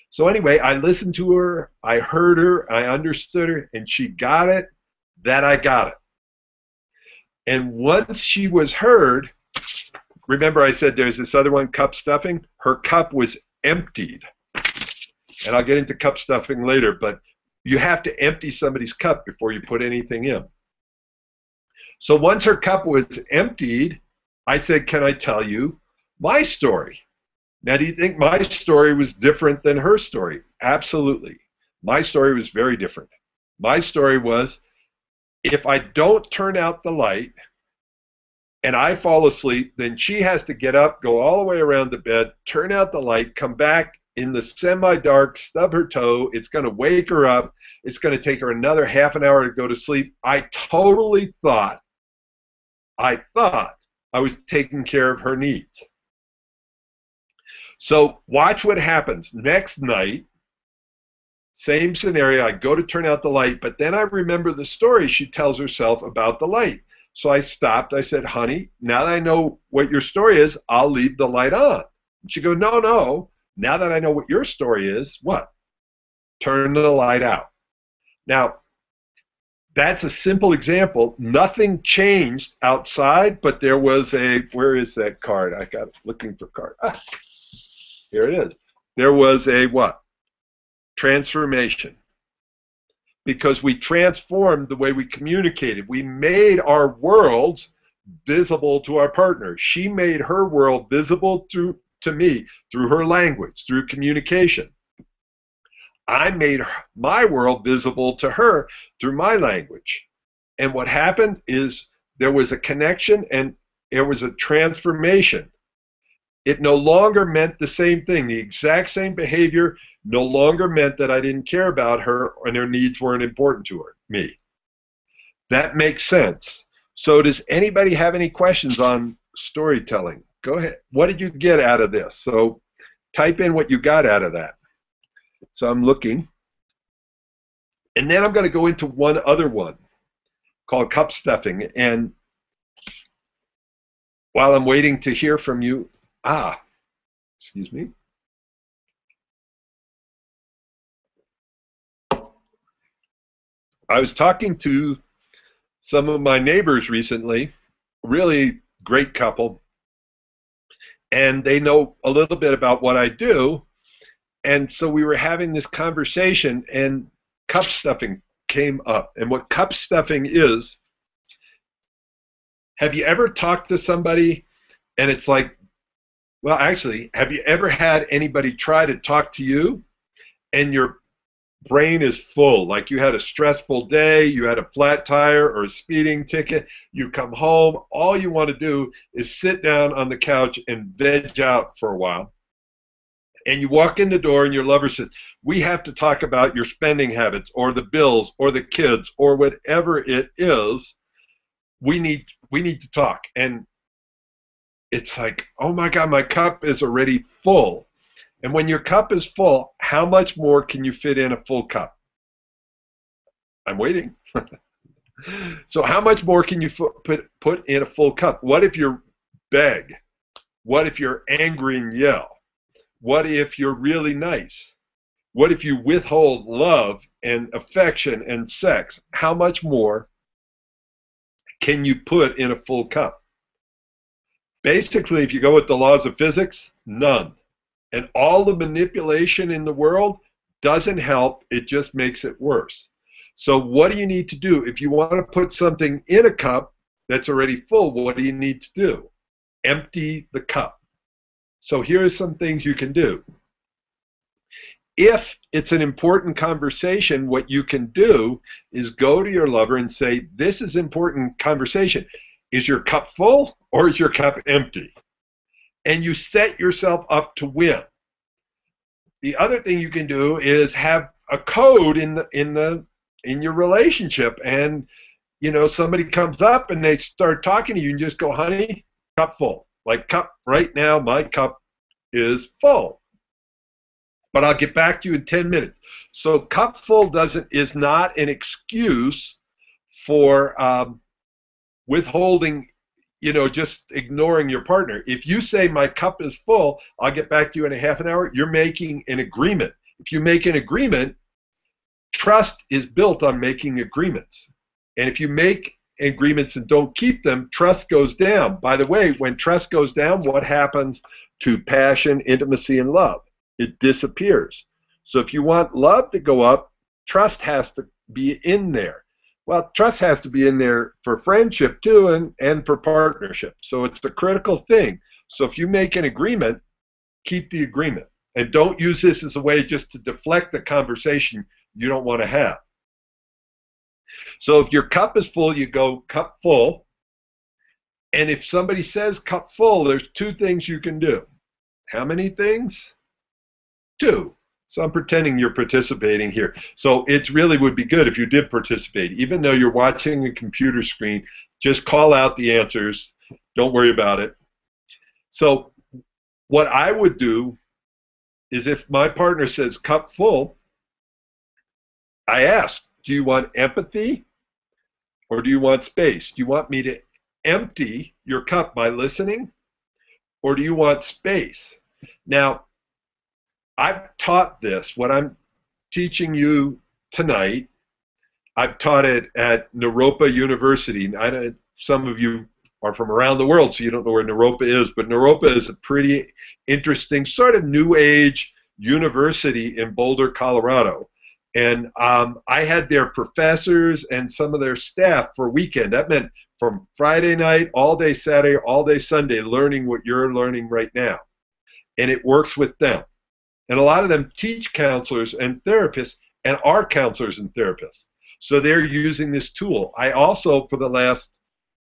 So anyway, I listened to her, I heard her, I understood her, and she got it, that I got it. And once she was heard, remember I said there's this other one, cup stuffing? Her cup was emptied. And I'll get into cup stuffing later, but you have to empty somebody's cup before you put anything in. So once her cup was emptied, I said, can I tell you my story? Now, do you think my story was different than her story? Absolutely. My story was very different. My story was, if I don't turn out the light and I fall asleep, then she has to get up, go all the way around the bed, turn out the light, come back in the semi-dark, stub her toe. It's going to wake her up. It's going to take her another half an hour to go to sleep. I totally thought I was taking care of her needs. So watch what happens. Next night, same scenario, I go to turn out the light, but then I remember the story she tells herself about the light. So I stopped. I said, honey, now that I know what your story is, I'll leave the light on. And she goes, no. Now that I know what your story is, what? Turn the light out. Now, that's a simple example. Nothing changed outside, but there was where is that card? I got looking for card. Here it is. There was a what? Transformation. Because we transformed the way we communicated. We made our worlds visible to our partner. She made her world visible to me through her language, through communication. I made my world visible to her through my language. And what happened is there was a connection and there was a transformation. It no longer meant the same thing. The exact same behavior no longer meant that I didn't care about her and her needs weren't important to me. That makes sense. So does anybody have any questions on storytelling? Go ahead. What did you get out of this? So type in what you got out of that. So I'm looking. And then I'm going to go into one other one called cup stuffing. And while I'm waiting to hear from you, excuse me. I was talking to some of my neighbors recently, really great couple, and they know a little bit about what I do. And so we were having this conversation, and cup stuffing came up. And what cup stuffing is, have you ever talked to somebody and it's like, well, actually, have you ever had anybody try to talk to you and your brain is full? Like you had a stressful day, you had a flat tire or a speeding ticket, you come home, all you want to do is sit down on the couch and veg out for a while. And you walk in the door and your lover says, we have to talk about your spending habits or the bills or the kids or whatever it is. We need to talk. And it's like, oh my God, my cup is already full. And when your cup is full, how much more can you fit in a full cup? I'm waiting. So how much more can you put in a full cup? What if you're beg? What if you're angry and yell? What if you're really nice? What if you withhold love and affection and sex? How much more can you put in a full cup? Basically, if you go with the laws of physics, none. And all the manipulation in the world doesn't help, it just makes it worse. So what do you need to do? If you want to put something in a cup that's already full, what do you need to do? Empty the cup. So here are some things you can do. If it's an important conversation, what you can do is go to your lover and say, this is important conversation. Is your cup full or is your cup empty? And you set yourself up to win. The other thing you can do is have a code in your relationship, and somebody comes up and they start talking to you and you just go, honey, cup full. Like, cup right now, my cup is full. But I'll get back to you in 10 minutes. So cup full is not an excuse for withholding, just ignoring your partner. If you say my cup is full, I'll get back to you in a half an hour, you're making an agreement. If you make an agreement, trust is built on making agreements. And if you make agreements and don't keep them, trust goes down. By the way, when trust goes down, what happens to passion, intimacy, and love? It disappears. So if you want love to go up, trust has to be in there. Well, trust has to be in there for friendship too, and for partnership. So it's a critical thing. So if you make an agreement, keep the agreement. And don't use this as a way just to deflect the conversation you don't want to have. So if your cup is full, you go cup full. And if somebody says cup full, there's two things you can do. How many things? Two. So I'm pretending you're participating here. So it really would be good if you did participate. Even though you're watching a computer screen, just call out the answers. Don't worry about it. So what I would do is, if my partner says cup full, I ask, do you want empathy or do you want space? Do you want me to empty your cup by listening, or do you want space? Now, I've taught this. What I'm teaching you tonight, I've taught it at Naropa University. Some of you are from around the world, so you don't know where Naropa is, but Naropa is a pretty interesting sort of new age university in Boulder, Colorado. And I had their professors and some of their staff for a weekend. That meant from Friday night, all day Saturday, all day Sunday, learning what you're learning right now. And it works with them. And a lot of them teach counselors and therapists and are counselors and therapists. So they're using this tool. I also, for the last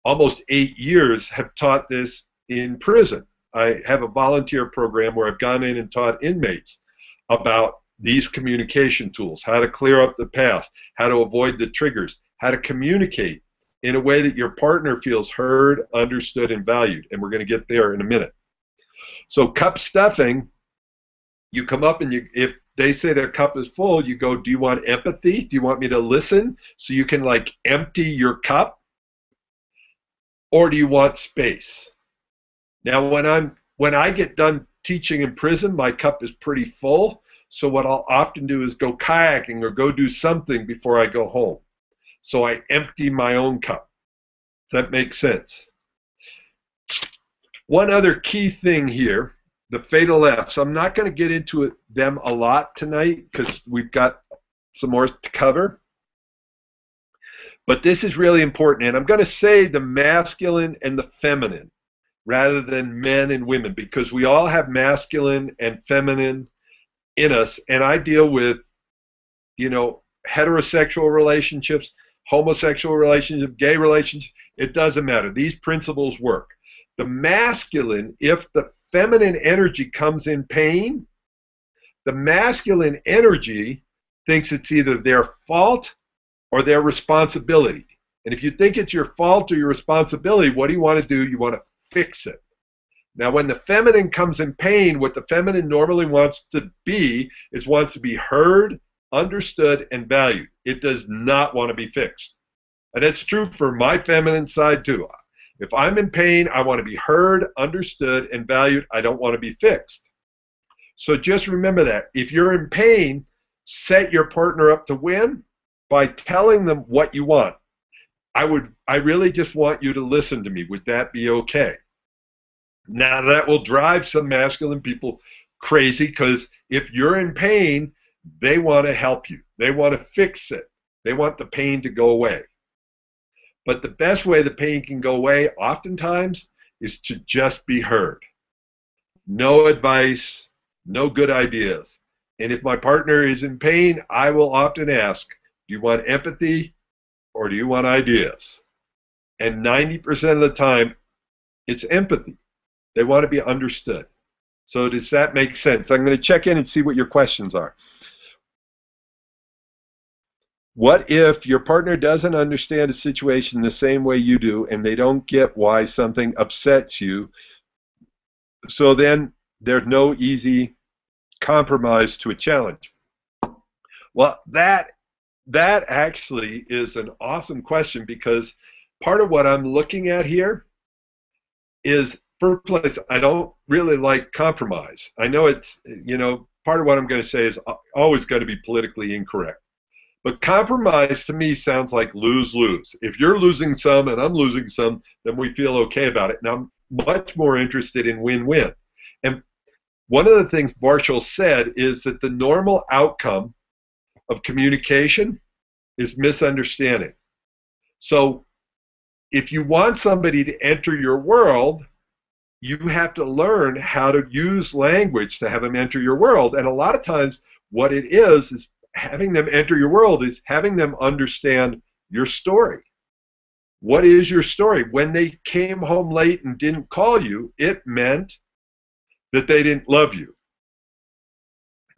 almost 8 years, have taught this in prison. I have a volunteer program where I've gone in and taught inmates about these communication tools, how to clear up the past, how to avoid the triggers, how to communicate in a way that your partner feels heard, understood, and valued. And we're going to get there in a minute. So cup stuffing, you come up and they say their cup is full, you go, do you want empathy? Do you want me to listen so you can like empty your cup? Or do you want space? Now, when I get done teaching in prison, my cup is pretty full. So what I'll often do is go kayaking or go do something before I go home. So I empty my own cup. Does that make sense? One other key thing here, the fatal F's. I'm not going to get into them a lot tonight because we've got some more to cover. But this is really important. And I'm going to say the masculine and the feminine rather than men and women, because we all have masculine and feminine in us. And I deal with, heterosexual relationships, homosexual relationships, gay relationships. It doesn't matter. These principles work. The masculine, if the feminine energy comes in pain, the masculine energy thinks it's either their fault or their responsibility. And if you think it's your fault or your responsibility, what do you want to do? You want to fix it. Now, when the feminine comes in pain, what the feminine normally wants to be is wants to be heard, understood, and valued. It does not want to be fixed. And that's true for my feminine side too. If I'm in pain, I want to be heard, understood, and valued. I don't want to be fixed. So just remember that. If you're in pain, set your partner up to win by telling them what you want. I really just want you to listen to me. Would that be okay? Now that will drive some masculine people crazy, because if you're in pain, they want to help you. They want to fix it. They want the pain to go away. But the best way the pain can go away oftentimes is to just be heard. No advice, no good ideas. And if my partner is in pain, I will often ask, do you want empathy or do you want ideas? And 90% of the time, it's empathy. They want to be understood. So does that make sense? I'm going to check in and see what your questions are. What if your partner doesn't understand a situation the same way you do and they don't get why something upsets you? So then there's no easy compromise to a challenge. Well, that actually is an awesome question, because part of what I'm looking at here is, first place, I don't really like compromise. I know it's, part of what I'm going to say is always going to be politically incorrect. But compromise to me sounds like lose-lose. If you're losing some and I'm losing some, then we feel okay about it. And I'm much more interested in win-win. And one of the things Marshall said is that the normal outcome of communication is misunderstanding. So if you want somebody to enter your world, you have to learn how to use language to have them enter your world. And a lot of times what it is having them enter your world is having them understand your story. What is your story? When they came home late and didn't call you, it meant that they didn't love you.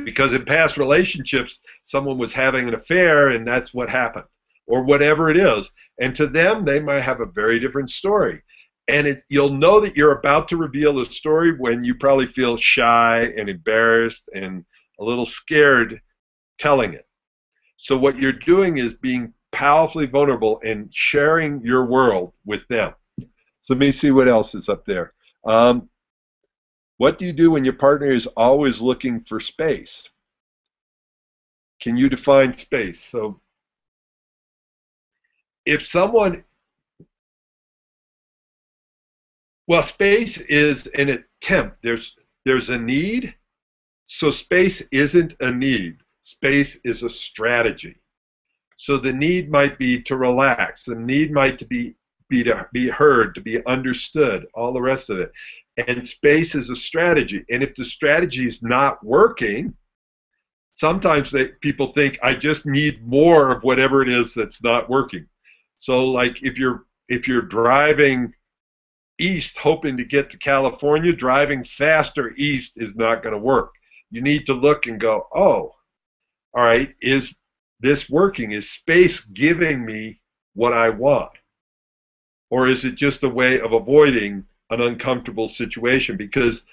Because in past relationships, someone was having an affair and that's what happened, or whatever it is. And to them, they might have a very different story. And you'll know that you're about to reveal the story when you probably feel shy and embarrassed and a little scared telling it. So what you're doing is being powerfully vulnerable and sharing your world with them. So let me see what else is up there. What do you do when your partner is always looking for space? Can you define space? So if someone, well, space is an attempt. There's a need, so space isn't a need. Space is a strategy. So the need might be to relax. The need might be to be heard, to be understood, all the rest of it. And space is a strategy. And if the strategy is not working, sometimes people think, I just need more of whatever it is that's not working. So like if you're driving east hoping to get to California, driving faster east is not going to work. You need to look and go, oh, all right, is this working? Is space giving me what I want? Or is it just a way of avoiding an uncomfortable situation? Because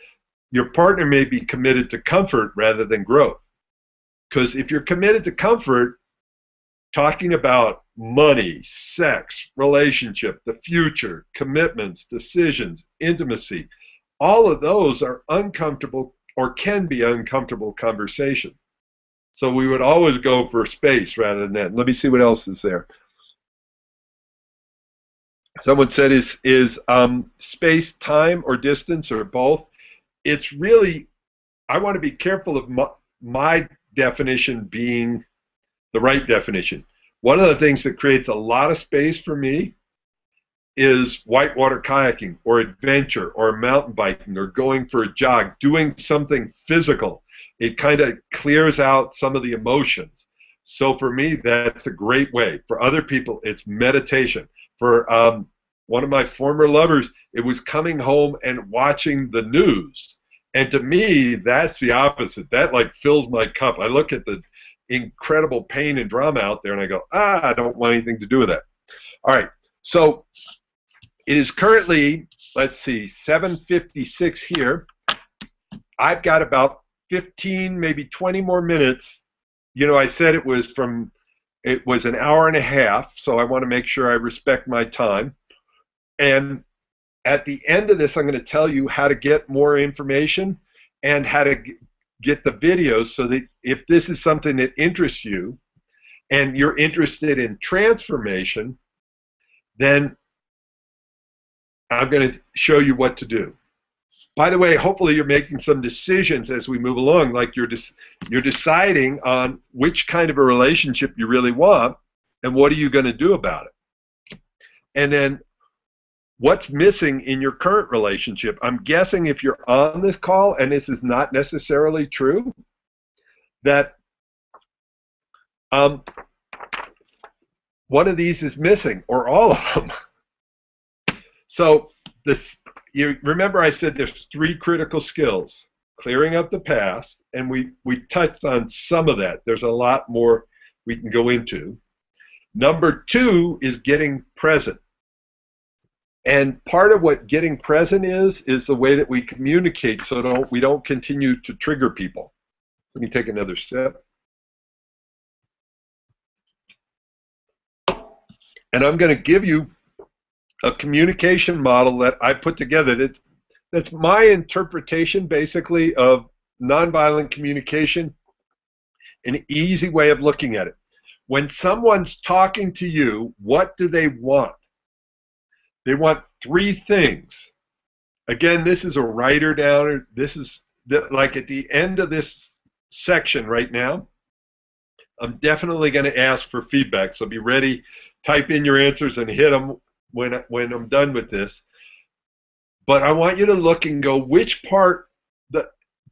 your partner may be committed to comfort rather than growth. Because if you're committed to comfort, talking about money, sex, relationship, the future, commitments, decisions, intimacy, all of those are uncomfortable or can be uncomfortable conversation. So we would always go for space rather than that. Let me see what else is there. Someone said, is space time or distance or both? It's really, I want to be careful of my definition being the right definition. One of the things that creates a lot of space for me is whitewater kayaking or adventure or mountain biking or going for a jog, doing something physical. It kind of clears out some of the emotions. So for me, that's a great way. For other people, it's meditation. For one of my former lovers, it was coming home and watching the news. And to me, that's the opposite. That like fills my cup. I look at the incredible pain and drama out there and I go, I don't want anything to do with that. All right, so it is currently, let's see, 7:56 here. I've got about 15, maybe 20 more minutes. You know, I said it was an hour and a half, so I want to make sure I respect my time. And at the end of this, I'm going to tell you how to get more information and how to get the videos so that if this is something that interests you and you're interested in transformation, then I'm going to show you what to do. By the way, hopefully you're making some decisions as we move along, like you're deciding on which kind of a relationship you really want and what are you going to do about it. And then what's missing in your current relationship? I'm guessing if you're on this call, and this is not necessarily true, that one of these is missing, or all of them. So you remember I said there's 3 critical skills: clearing up the past, and we touched on some of that. There's a lot more we can go into. Number 2 is getting present. And part of what getting present is the way that we communicate so we don't continue to trigger people. Let me take another sip. And I'm going to give you a communication model that I put together that's my interpretation basically of nonviolent communication, an easy way of looking at it. When someone's talking to you, what do they want? They want 3 things. Again, this is a writer downer. This is like at the end of this section right now, I'm definitely going to ask for feedback. So be ready, type in your answers and hit them when I'm done with this. But I want you to look and go, which part,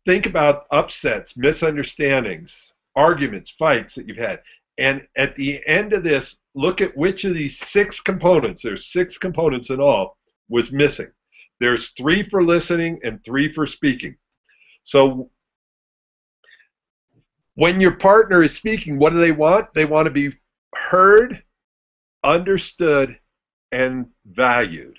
think about upsets, misunderstandings, arguments, fights that you've had. And at the end of this, look at which of these 6 components, there's 6 components in all, was missing. There's 3 for listening and 3 for speaking. So when your partner is speaking, what do they want? They want to be heard, understood, and valued.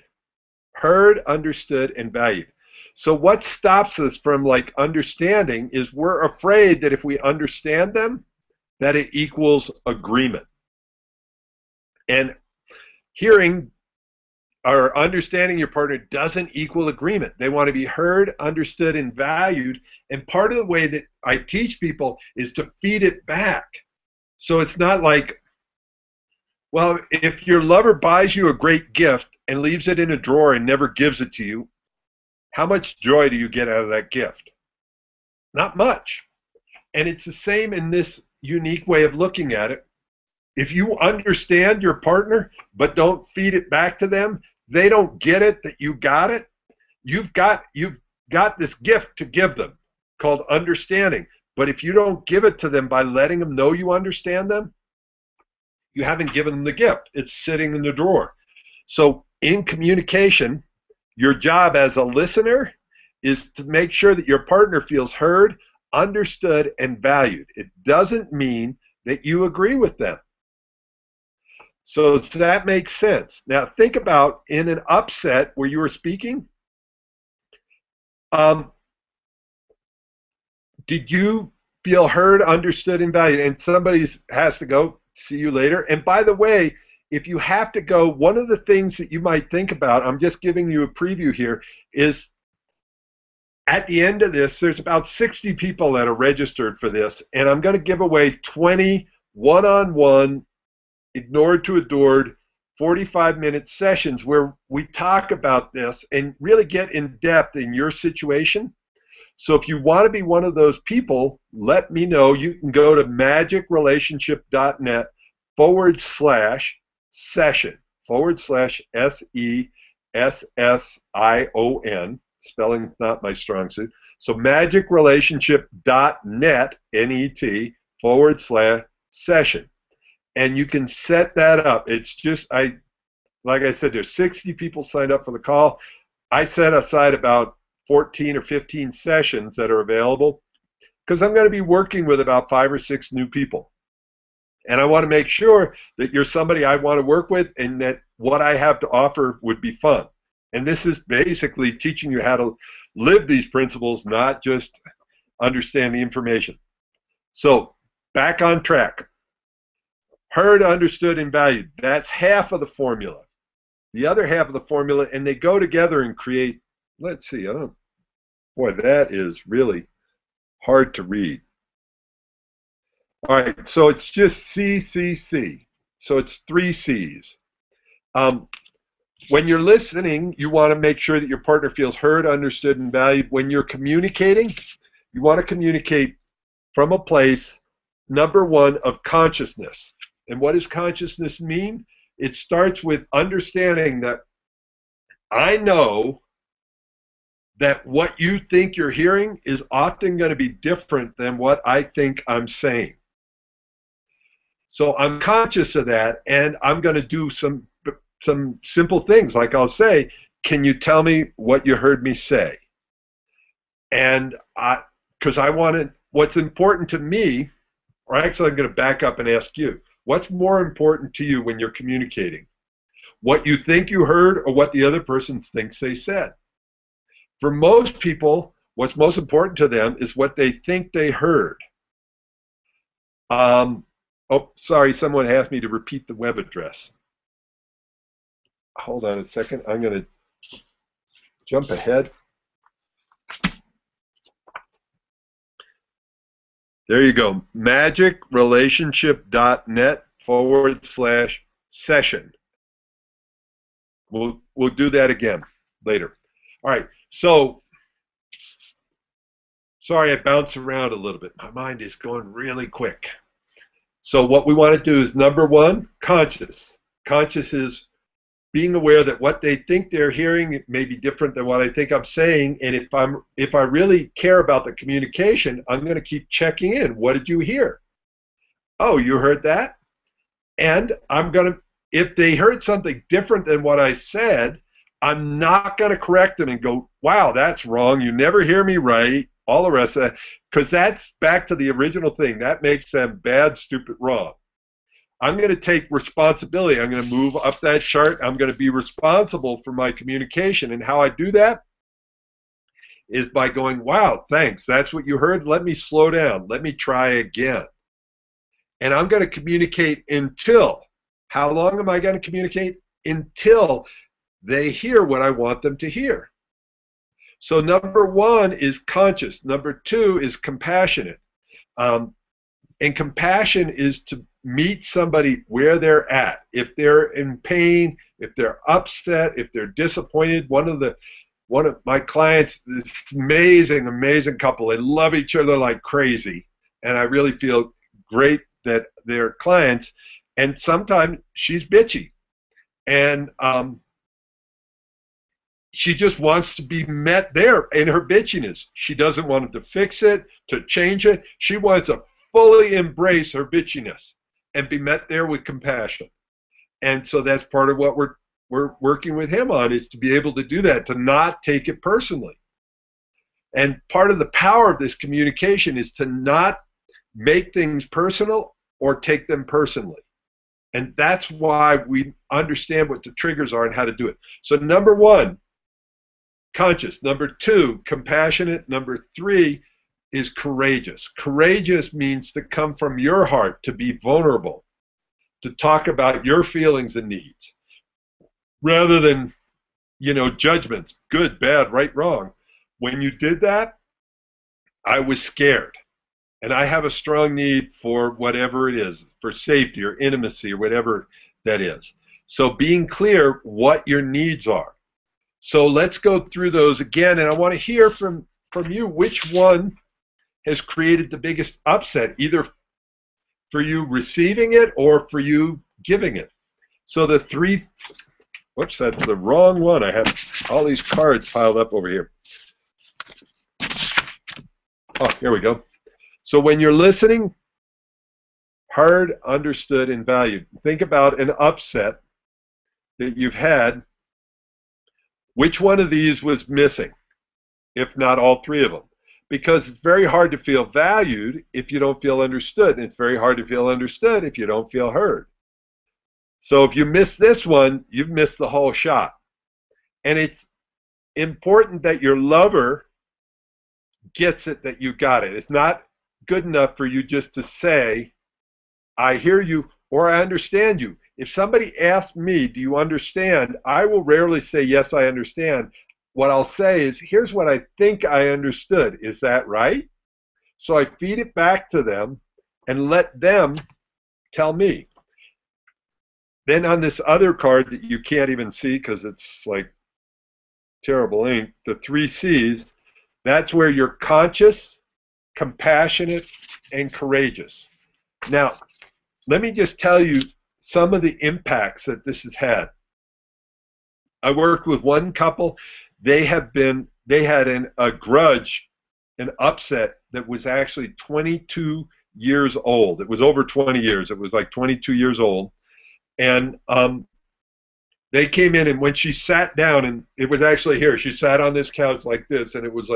Heard, understood, and valued. So what stops us from like understanding is we're afraid that if we understand them, that it equals agreement. And hearing or understanding your partner doesn't equal agreement. They want to be heard, understood, and valued. And part of the way that I teach people is to feed it back. So it's not like, well, if your lover buys you a great gift and leaves it in a drawer and never gives it to you, how much joy do you get out of that gift? Not much. And it's the same in this unique way of looking at it. If you understand your partner but don't feed it back to them, they don't get it that you got it. You've got this gift to give them called understanding. But if you don't give it to them by letting them know you understand them, you haven't given them the gift. It's sitting in the drawer. So in communication, your job as a listener is to make sure that your partner feels heard, understood, and valued. It doesn't mean that you agree with them. So does that make sense? Now think about in an upset where you were speaking, did you feel heard, understood, and valued. And somebody has to go. See you later. And by the way, if you have to go, one of the things that you might think about, I'm just giving you a preview here, is at the end of this, there's about 60 people that are registered for this, and I'm going to give away 20 one-on-one, ignored to adored, 45-minute sessions where we talk about this and really get in depth in your situation. So if you want to be one of those people, let me know. You can go to magicrelationship.net/session /SESSION. Spelling's not my strong suit. So magicrelationship.net, NET /session. And you can set that up. It's just, like I said, there's 60 people signed up for the call. I set aside about 14 or 15 sessions that are available because I'm going to be working with about 5 or 6 new people. And I want to make sure that you're somebody I want to work with and that what I have to offer would be fun. And this is basically teaching you how to live these principles, not just understand the information. So back on track. Heard, understood, and valued. That's half of the formula. The other half of the formula, and they go together and create, let's see, boy, that is really hard to read. All right, so it's just C, C, C. So it's 3 C's. When you're listening, you want to make sure that your partner feels heard, understood, and valued. When you're communicating, you want to communicate from a place, number one, of consciousness. And what does consciousness mean? It starts with understanding that I know that what you think you're hearing is often going to be different than what I think I'm saying. So I'm conscious of that, and I'm going to do some simple things, like I'll say, can you tell me what you heard me say? And because I want to, what's important to me, or actually I'm going to back up and ask you, what's more important to you when you're communicating? What you think you heard or what the other person thinks they said? For most people, what's most important to them is what they think they heard. Oh, sorry, someone asked me to repeat the web address. Hold on a second. I'm going to jump ahead. There you go. magicrelationship.net /session. We'll do that again later. All right. So, sorry I bounce around a little bit. My mind is going really quick. So what we want to do is, number one, conscious. Conscious is being aware that what they think they're hearing may be different than what I think I'm saying, and if I really care about the communication, I'm going to keep checking in. What did you hear? Oh, you heard that? And I'm going to, if they heard something different than what I said, I'm not going to correct them and go, wow, that's wrong. You never hear me right. All the rest of that, because that's back to the original thing. That makes them bad, stupid, wrong. I'm going to take responsibility. I'm going to move up that chart. I'm going to be responsible for my communication. And how I do that is by going, wow, thanks. That's what you heard. Let me slow down. Let me try again. And I'm going to communicate until, how long am I going to communicate? Until they hear what I want them to hear. So number one is conscious. Number two is compassionate. And compassion is to meet somebody where they're at. If they're in pain, if they're upset, if they're disappointed. One of my clients, this amazing couple. They love each other like crazy, and I really feel great that they're clients. And sometimes she's bitchy, and she just wants to be met there in her bitchiness. She doesn't want to fix it, to change it. She wants to fully embrace her bitchiness and be met there with compassion. And so that's part of what we're working with him on, is to be able to do that, to not take it personally. And part of the power of this communication is to not make things personal or take them personally. And that's why we understand what the triggers are and how to do it. So number one, conscious. Number two, compassionate. Number three is courageous. Courageous means to come from your heart, to be vulnerable, to talk about your feelings and needs, rather than, judgments, good, bad, right, wrong. When you did that, I was scared. And I have a strong need for whatever it is, for safety or intimacy or whatever that is. So being clear what your needs are. So let's go through those again, and I want to hear from you which one has created the biggest upset, either for you receiving it or for you giving it. So the three, whoops, that's the wrong one. I have all these cards piled up over here. Oh, here we go. So when you're listening, heard, understood, and valued. Think about an upset that you've had. Which one of these was missing, if not all three of them? Because it's very hard to feel valued if you don't feel understood, and it's very hard to feel understood if you don't feel heard. So if you miss this one, you've missed the whole shot. And it's important that your lover gets it, that you got it. It's not good enough for you just to say, I hear you, or I understand you. If somebody asks me, do you understand? I will rarely say, yes, I understand. What I'll say is, here's what I think I understood. Is that right? So I feed it back to them and let them tell me. Then on this other card that you can't even see because it's like terrible ink, the 3 C's, that's where you're conscious, compassionate, and courageous. Now, let me just tell you some of the impacts that this has had. I worked with one couple. They had a grudge, an upset that was actually 22 years old. It was over 20 years. It was like 22 years old. And they came in, and when she sat down, and it was actually here, she sat on this couch like this, and it was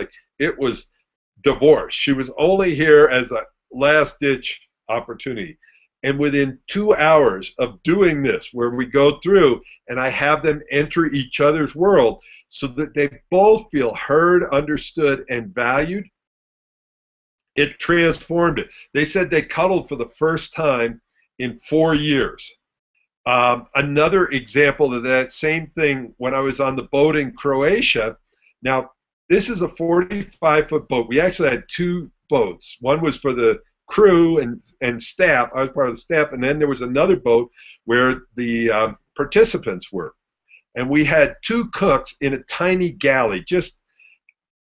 divorce. She was only here as a last-ditch opportunity. And within 2 hours of doing this, where we go through and I have them enter each other's world so that they both feel heard, understood, and valued, it transformed it. They said they cuddled for the first time in 4 years. Another example of that same thing, when I was on the boat in Croatia. Now, this is a 45-foot boat. We actually had 2 boats. One was for the crew and staff. I was part of the staff, and then there was another boat where the participants were. And we had 2 cooks in a tiny galley, just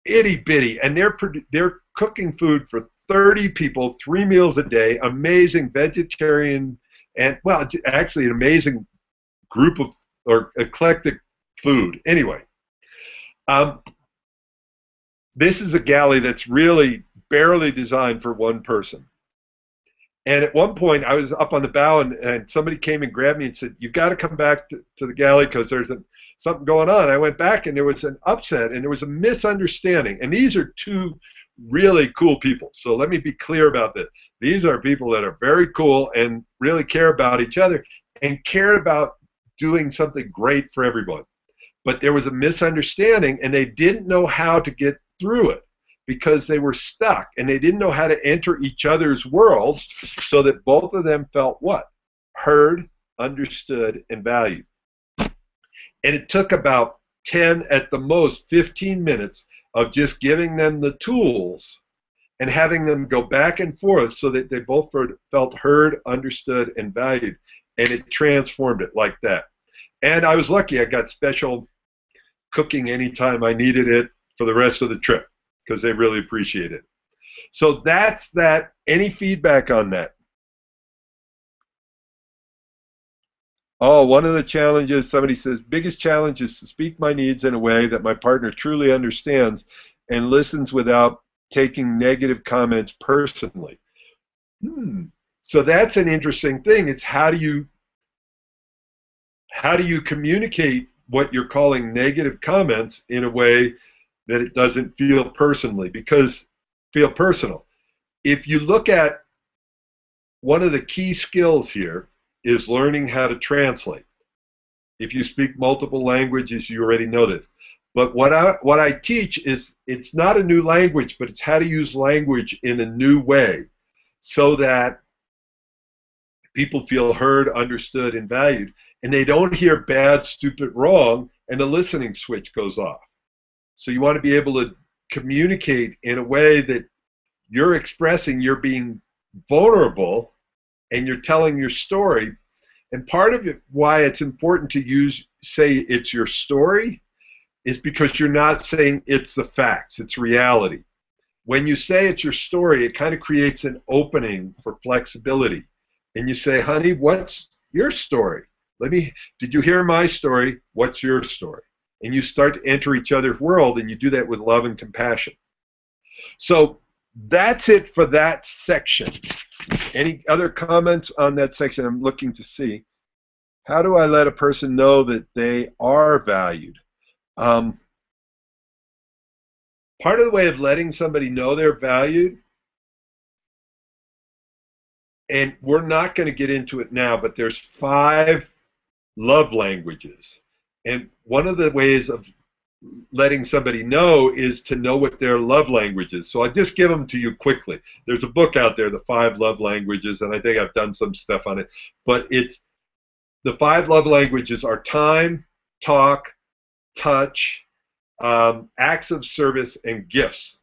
itty-bitty, and they're cooking food for 30 people, 3 meals a day, amazing vegetarian, and, well, actually an amazing group of, or eclectic food. Anyway, this is a galley that's really barely designed for one person. And at one point, I was up on the bow, and somebody came and grabbed me and said, you've got to come back to the galley because there's something going on. I went back, and there was an upset, and there was a misunderstanding. And these are 2 really cool people. So let me be clear about this. These are people that are very cool and really care about each other and care about doing something great for everyone. But there was a misunderstanding, and they didn't know how to get through it because they were stuck, and they didn't know how to enter each other's worlds so that both of them felt what? Heard, understood, and valued. And it took about 10, at the most 15 minutes of just giving them the tools and having them go back and forth so that they both felt heard, understood, and valued. And it transformed it like that. And I was lucky. I got special cooking anytime I needed it for the rest of the trip because they really appreciate it. So that's that. Any feedback on that? Oh, one of the challenges, somebody says, biggest challenge is to speak my needs in a way that my partner truly understands and listens without taking negative comments personally. So that's an interesting thing. It's how do you communicate what you're calling negative comments in a way that it doesn't feel personal. If you look at one of the key skills here is learning how to translate. If you speak multiple languages, you already know this. But what I teach is it's not a new language, but it's how to use language in a new way so that people feel heard, understood, and valued, and they don't hear bad, stupid, wrong, and the listening switch goes off. So you want to be able to communicate in a way that you're expressing, you're being vulnerable, and you're telling your story. And part of it, why it's important to say it's your story, is because you're not saying it's the facts, it's reality. When you say it's your story, it kind of creates an opening for flexibility. And you say, honey, what's your story? Did you hear my story? What's your story? And you start to enter each other's world, and you do that with love and compassion. So that's it for that section. Any other comments on that section? I'm looking to see. How do I let a person know that they are valued? Part of the way of letting somebody know they're valued, and we're not going to get into it now, but there's 5 love languages. And one of the ways of letting somebody know is to know what their love language is. So I'll just give them to you quickly. There's a book out there, The 5 Love Languages, and I think I've done some stuff on it. But the 5 love languages are time, talk, touch, acts of service, and gifts.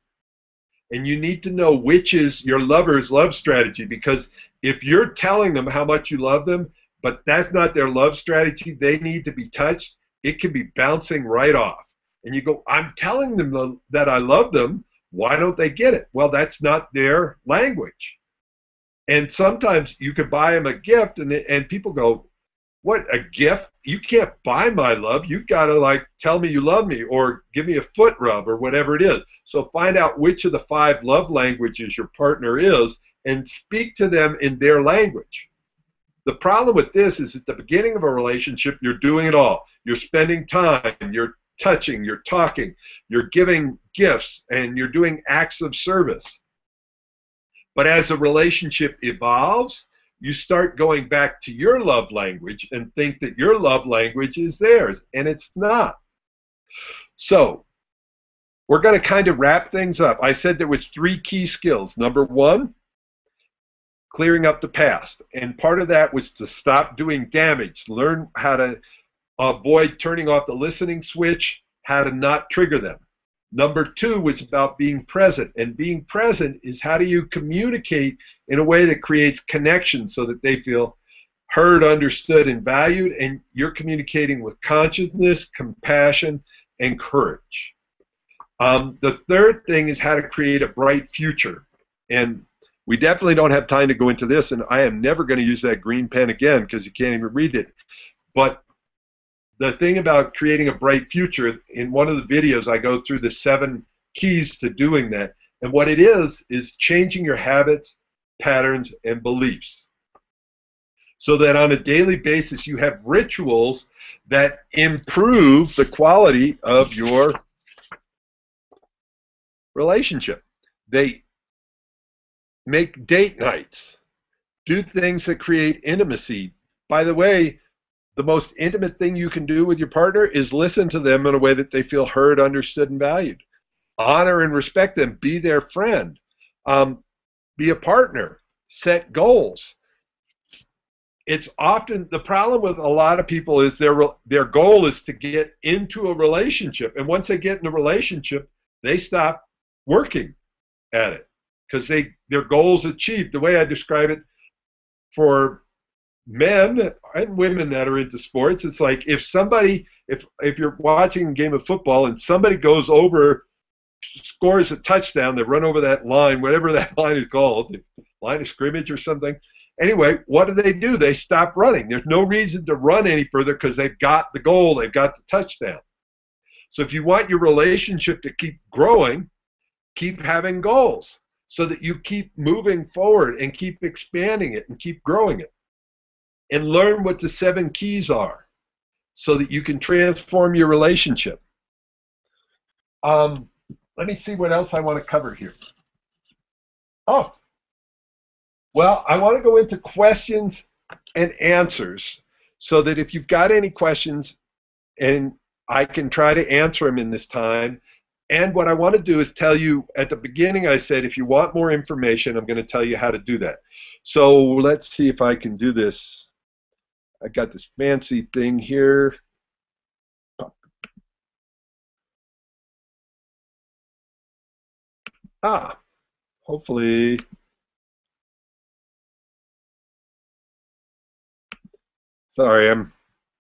And you need to know which is your lover's love strategy, because if you're telling them how much you love them, but that's not their love strategy, they need to be touched, it can be bouncing right off. And you go, I'm telling them that I love them, why don't they get it? Well, that's not their language. And sometimes you could buy them a gift, and people go, what, a gift? You can't buy my love. You've got to tell me you love me, or give me a foot rub, or whatever it is. So find out which of the 5 love languages your partner is and speak to them in their language. The problem with this is at the beginning of a relationship, you're doing it all. You're spending time, you're touching, you're talking, you're giving gifts, and you're doing acts of service. But as a relationship evolves, you start going back to your love language and think that your love language is theirs, and it's not. So we're going to kind of wrap things up. I said there was 3 key skills. Number 1, clearing up the past. And part of that was to stop doing damage, learn how to avoid turning off the listening switch, how to not trigger them. Number 2 was about being present, and being present is how do you communicate in a way that creates connection so that they feel heard, understood, and valued, and you're communicating with consciousness, compassion, and courage. The third thing is how to create a bright future, and we definitely don't have time to go into this, and I am never going to use that green pen again because you can't even read it. But the thing about creating a bright future, in one of the videos I go through the 7 keys to doing that, and what it is changing your habits, patterns, and beliefs so that on a daily basis you have rituals that improve the quality of your relationship. They make date nights, do things that create intimacy. By the way, the most intimate thing you can do with your partner is listen to them in a way that they feel heard, understood, and valued. Honor and respect them. Be their friend. Be a partner. Set goals. It's often the problem with a lot of people is their goal is to get into a relationship, and once they get in a relationship, they stop working at it because their goal's achieved. The way I describe it for men and women that are into sports, it's like if you're watching a game of football and somebody goes over, scores a touchdown, they run over that line, whatever that line is called, line of scrimmage or something. Anyway, what do? They stop running. There's no reason to run any further because they've got the goal, they've got the touchdown. So if you want your relationship to keep growing, keep having goals so that you keep moving forward and keep expanding it and keep growing it. And learn what the 7 keys are so that you can transform your relationship. Let me see what else I want to cover here. Oh, well, I want to go into questions and answers so that if you've got any questions and I can try to answer them in this time. And what I want to do is tell you, at the beginning I said, if you want more information, I'm going to tell you how to do that. So let's see if I can do this. I got this fancy thing here. Hopefully. Sorry, I'm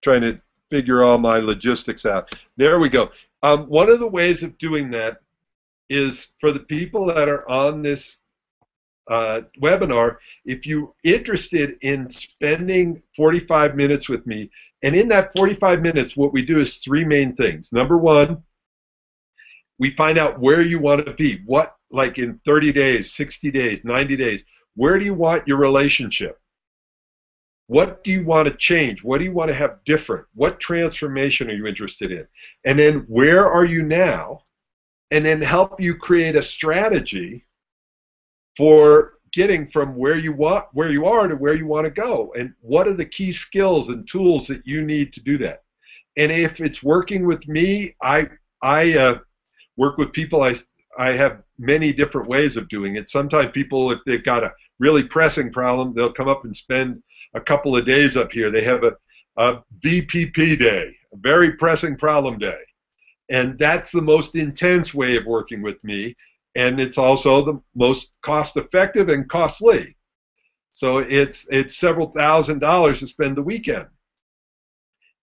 trying to figure all my logistics out. There we go. One of the ways of doing that is for the people that are on this webinar, if you're interested in spending 45 minutes with me, and in that 45 minutes, what we do is three main things. Number one, we find out where you want to be. What, like in 30 days, 60 days, 90 days, where do you want your relationship? What do you want to change? What do you want to have different? What transformation are you interested in? And then where are you now? And then help you create a strategy for getting from where you are to where you want to go. And what are the key skills and tools that you need to do that? And if it's working with me, I work with people. I have many different ways of doing it. Sometimes people, if they've got a really pressing problem, they'll come up and spend a couple of days up here. They have a VPP day, a very pressing problem day. And that's the most intense way of working with me. And it's also the most cost-effective and costly. So it's several $1,000s to spend the weekend.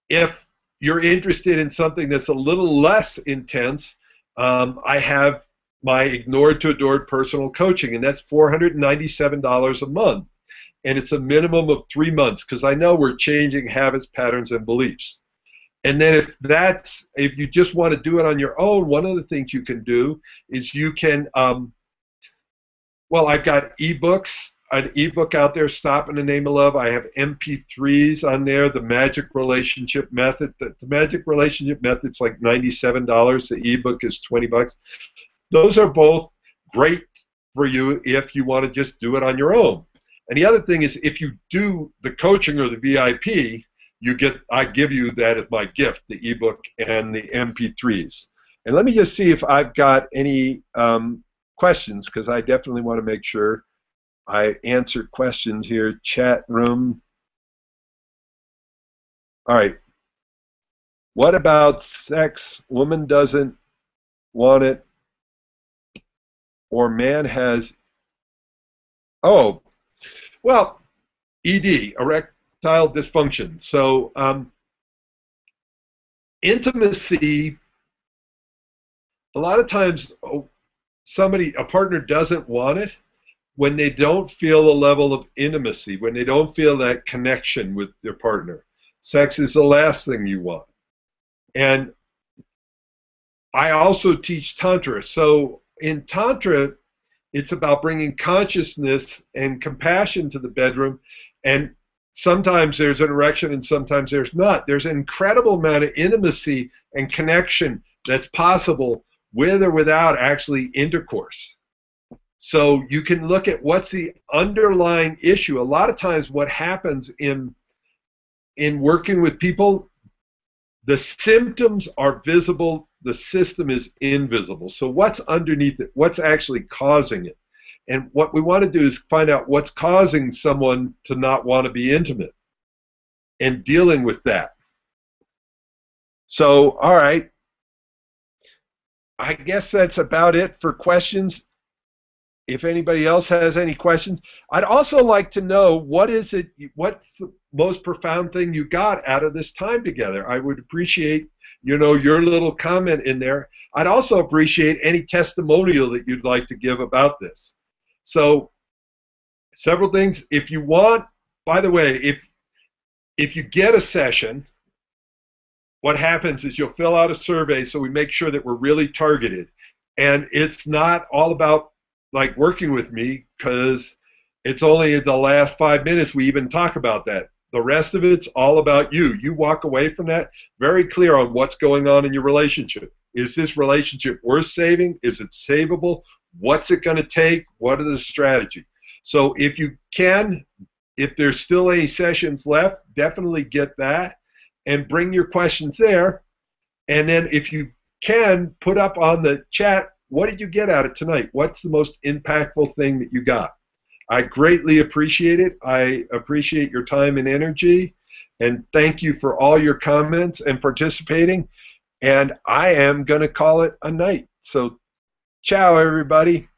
If you're interested in something that's a little less intense, I have my Ignored to Adored personal coaching, and that's $497 a month. And it's a minimum of 3 months, because I know we're changing habits, patterns, and beliefs. And then if you just want to do it on your own, one of the things you can do is you can, well, I've got ebooks, an ebook out there, Stop in the Name of Love. I have MP3s on there, The Magic Relationship Method. The Magic Relationship Method's like $97. The ebook is $20. Those are both great for you if you want to just do it on your own. And the other thing is, if you do the coaching or the VIP, I give you that as my gift, the ebook and the MP3s. And let me just see if I've got any questions, because I definitely want to make sure I answer questions here. Chat room. All right. What about sex? Woman doesn't want it, or man has, oh, well, ED, erectile dysfunction. So intimacy, a lot of times a partner doesn't want it when they don't feel a level of intimacy, when they don't feel that connection with their partner. Sex is the last thing you want. And I also teach Tantra. So in Tantra, it's about bringing consciousness and compassion to the bedroom, and sometimes there's an erection and sometimes there's not. There's an incredible amount of intimacy and connection that's possible with or without actually intercourse. So you can look at what's the underlying issue. A lot of times what happens in working with people, the symptoms are visible, the system is invisible. So what's underneath it? What's actually causing it? And what we want to do is find out what's causing someone to not want to be intimate and dealing with that. So, all right. I guess that's about it for questions. If anybody else has any questions, I'd also like to know what's the most profound thing you got out of this time together. I would appreciate, your little comment in there. I'd also appreciate any testimonial that you'd like to give about this. So, several things. If you want, by the way, if you get a session, what happens is you'll fill out a survey, so we make sure that we're really targeted. And it's not all about like working with me, because it's only in the last 5 minutes we even talk about that. The rest of it's all about you. You walk away from that very clear on what's going on in your relationship. Is this relationship worth saving? Is it savable? What's it going to take? What are the strategies? So if you can, if there's still any sessions left, definitely get that and bring your questions there. And then if you can, put up on the chat, what did you get out of tonight? What's the most impactful thing that you got? I greatly appreciate it. I appreciate your time and energy. And thank you for all your comments and participating. And I am going to call it a night. So, ciao, everybody.